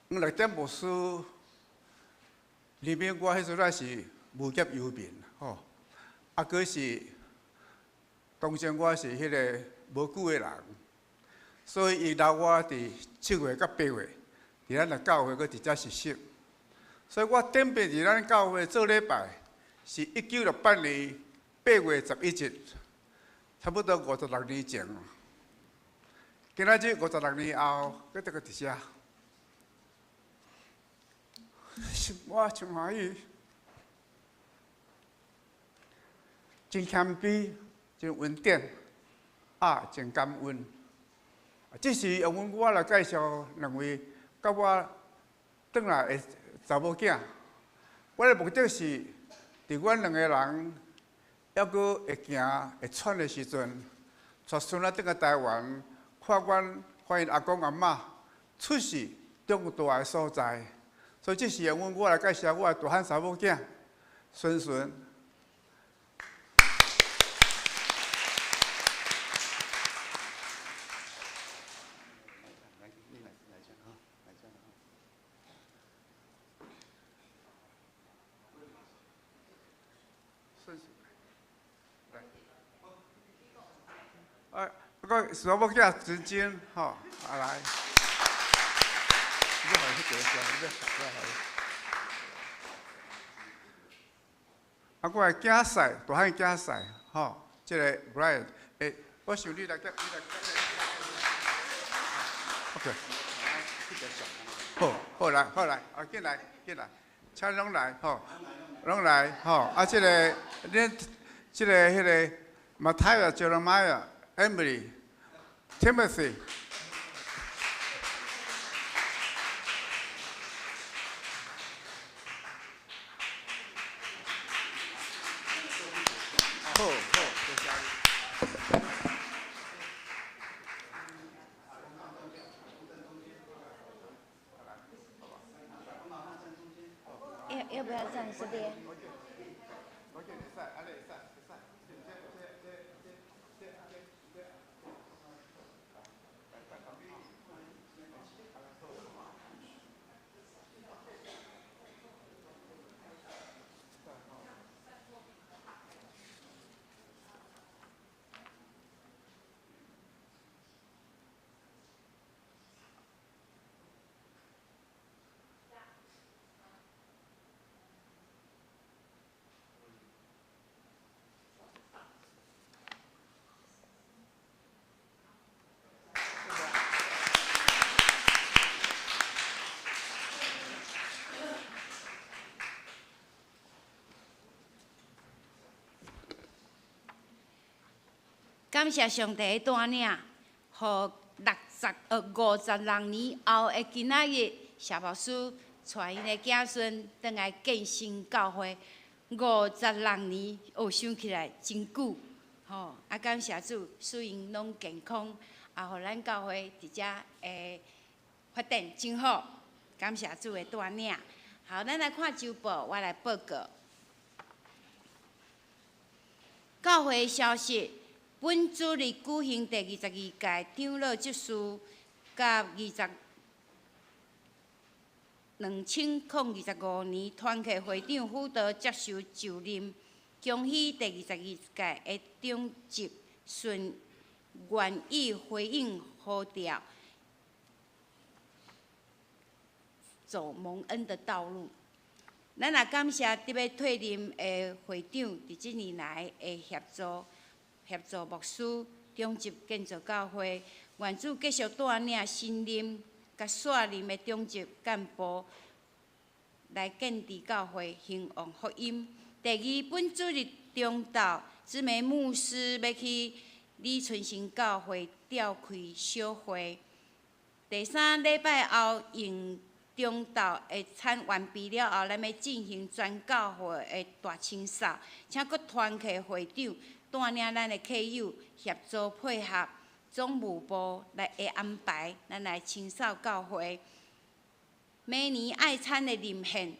6点牧师里面我迄阵仔是无业游民，吼，佫是。当时我是迄个无久的人，所以伊留我伫7月到8月，伫咱的教会佫伫遮实习。所以我准备伫咱教会做礼拜，是1968年8月11日，差不多56年前。今仔日56年后，佫伫遮，我真欢喜，真谦卑。真稳定，真感恩。这是用我来介绍2位甲我转来的查某囝。我的目的是伫阮两个人还阁会行会喘的时阵，带孙仔转来台湾，看阮看因阿公阿嬷出世长大的所在。所以这是缘分，我来介绍我的大汉查某囝孙孙。个查某囝真真吼，来。啊，我的囝婿，大汉囝婿，吼，这个 Brian， 我想你来接，OK， 好来，啊，进来，请拢来，吼，拢来，吼，啊，这个，恁，这个，迄个 Matthew、Jeremiah、Emily、Timothy。要不要站这边？感谢上帝的带领，互56年后的今仔日，谢牧师带因的子孙倒来建新教会，56年，想起来真久，吼！啊，感谢主，使因拢健康，也互咱教会伫遮会发展真好。感谢主的带领。好，咱来看周报，我来报告。教会消息。本主日举行第22届长老执事甲2025年团契会长辅导接受就任，恭喜第22届的长执顺愿意回应呼召，走蒙恩的道路。咱也感谢特别退任的会长伫这年来的协助牧师中级建造教会，愿主继续带领新任甲卸任的中级干部来建立教会，兴旺福音。第二，本主日中昼，姊妹牧师要去李春生教会召开小会。第三，礼拜后用中昼会餐完毕了后，咱要进行全教会的大清扫，请各团契会长带领咱的客友协助配合总务部来的安排，咱来清扫教会。每年爱餐的任献，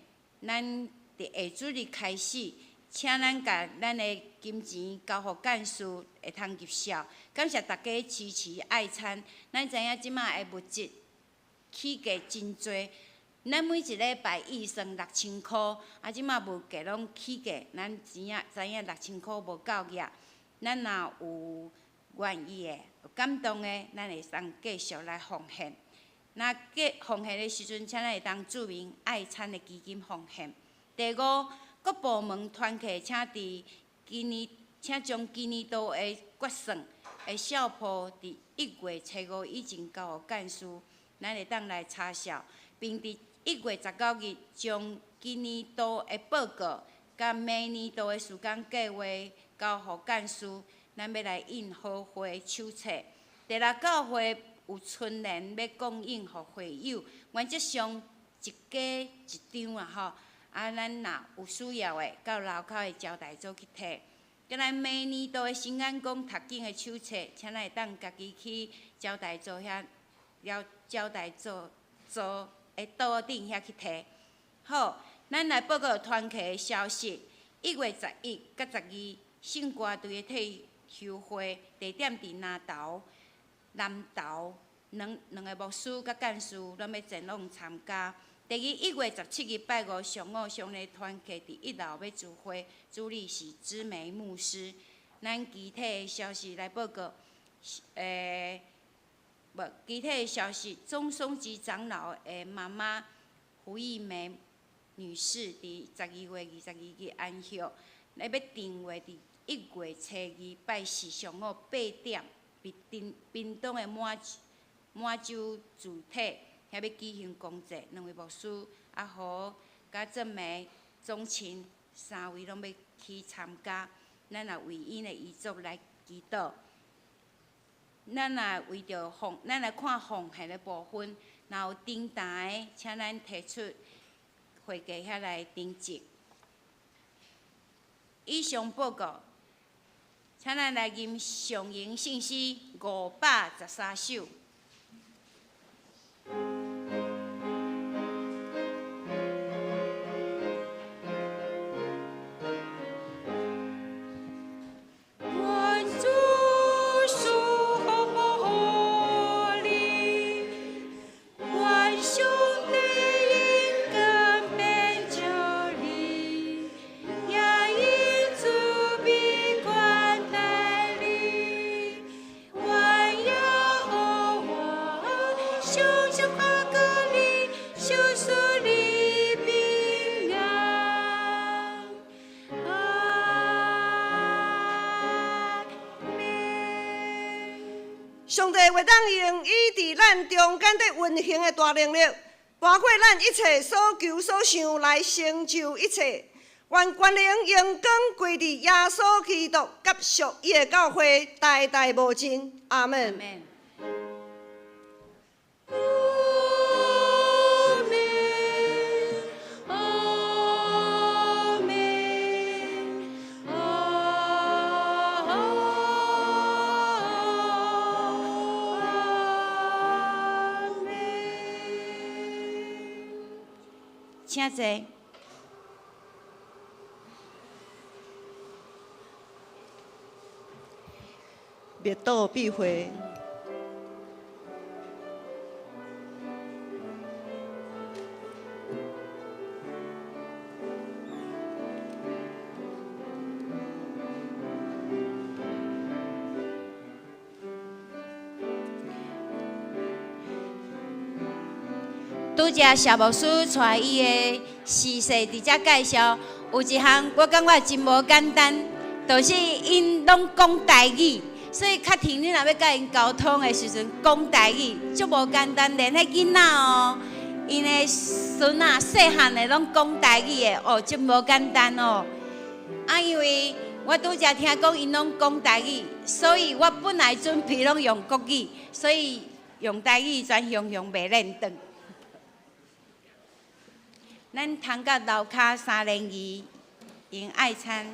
咱伫下主日开始，请咱甲咱的金钱交互干事，会通入晓。感谢大家支持爱餐。咱知影即马的物质起价真多，咱每一礼拜预算6000块，啊，即马物价拢起价，咱知影6000块无够额。咱若有愿意的、有感动的，咱会当继续来奉献。那奉献的时阵，请咱会当注明爱餐的基金奉献。第五，各部门团契请将今年度的决算的校谱伫1月初5以前交予干事，咱会当来查晓，并伫1月19日将今年度的报告甲明年度的时间计划交予干事，咱要来印好会手册。第六，教会有春联要供应予会友，原则上一家一张啊吼，咱若有需要的，到楼口的招待所去摕。甲咱每年度的新安宫读经的手册，请咱会当家己去招待所遐了招待所的桌顶遐去摕。好，咱来报告团契的消息。1月11甲12，圣歌队的退休会地点伫南投，两个牧师甲干事拢要前往参加。第1月17日拜五上午，上礼团契伫1楼要聚会，主理是知梅牧师。咱具体的消息来报告，具体的消息，中松级长老的妈妈胡义梅女士伫12月22日安息，来要定位伫1月初2拜4上午8点，屏东的满洲主体遐要举行公祭，两位牧师阿豪甲正梅、钟琴3位拢要去参加。咱也为因的遗嘱来祈祷。咱也为着咱来看奉献的部分，若有登台，请咱提出会计遐来登记。以上报告，请咱来吟上营信息513首。上帝会当用伊伫咱中间的运行的大能力，包括咱一切所求所想来成就一切。愿权能荣光归伫耶稣基督，甲属伊的教会，代代无尽。阿门。请坐。灭道必会。拄则谢牧师带伊的事实伫遮介绍，有一项我感觉真无简单，就是因拢讲台语，所以较听你若要甲因沟通的时阵讲台语，足无简单。连迄囡仔哦，因的孙仔细汉的拢讲台语的哦，足无简单哦。因为我拄则听讲因拢讲台语，所以我本来准备拢用国语，所以用台语全常袂练转。咱通到楼骹302用爱餐。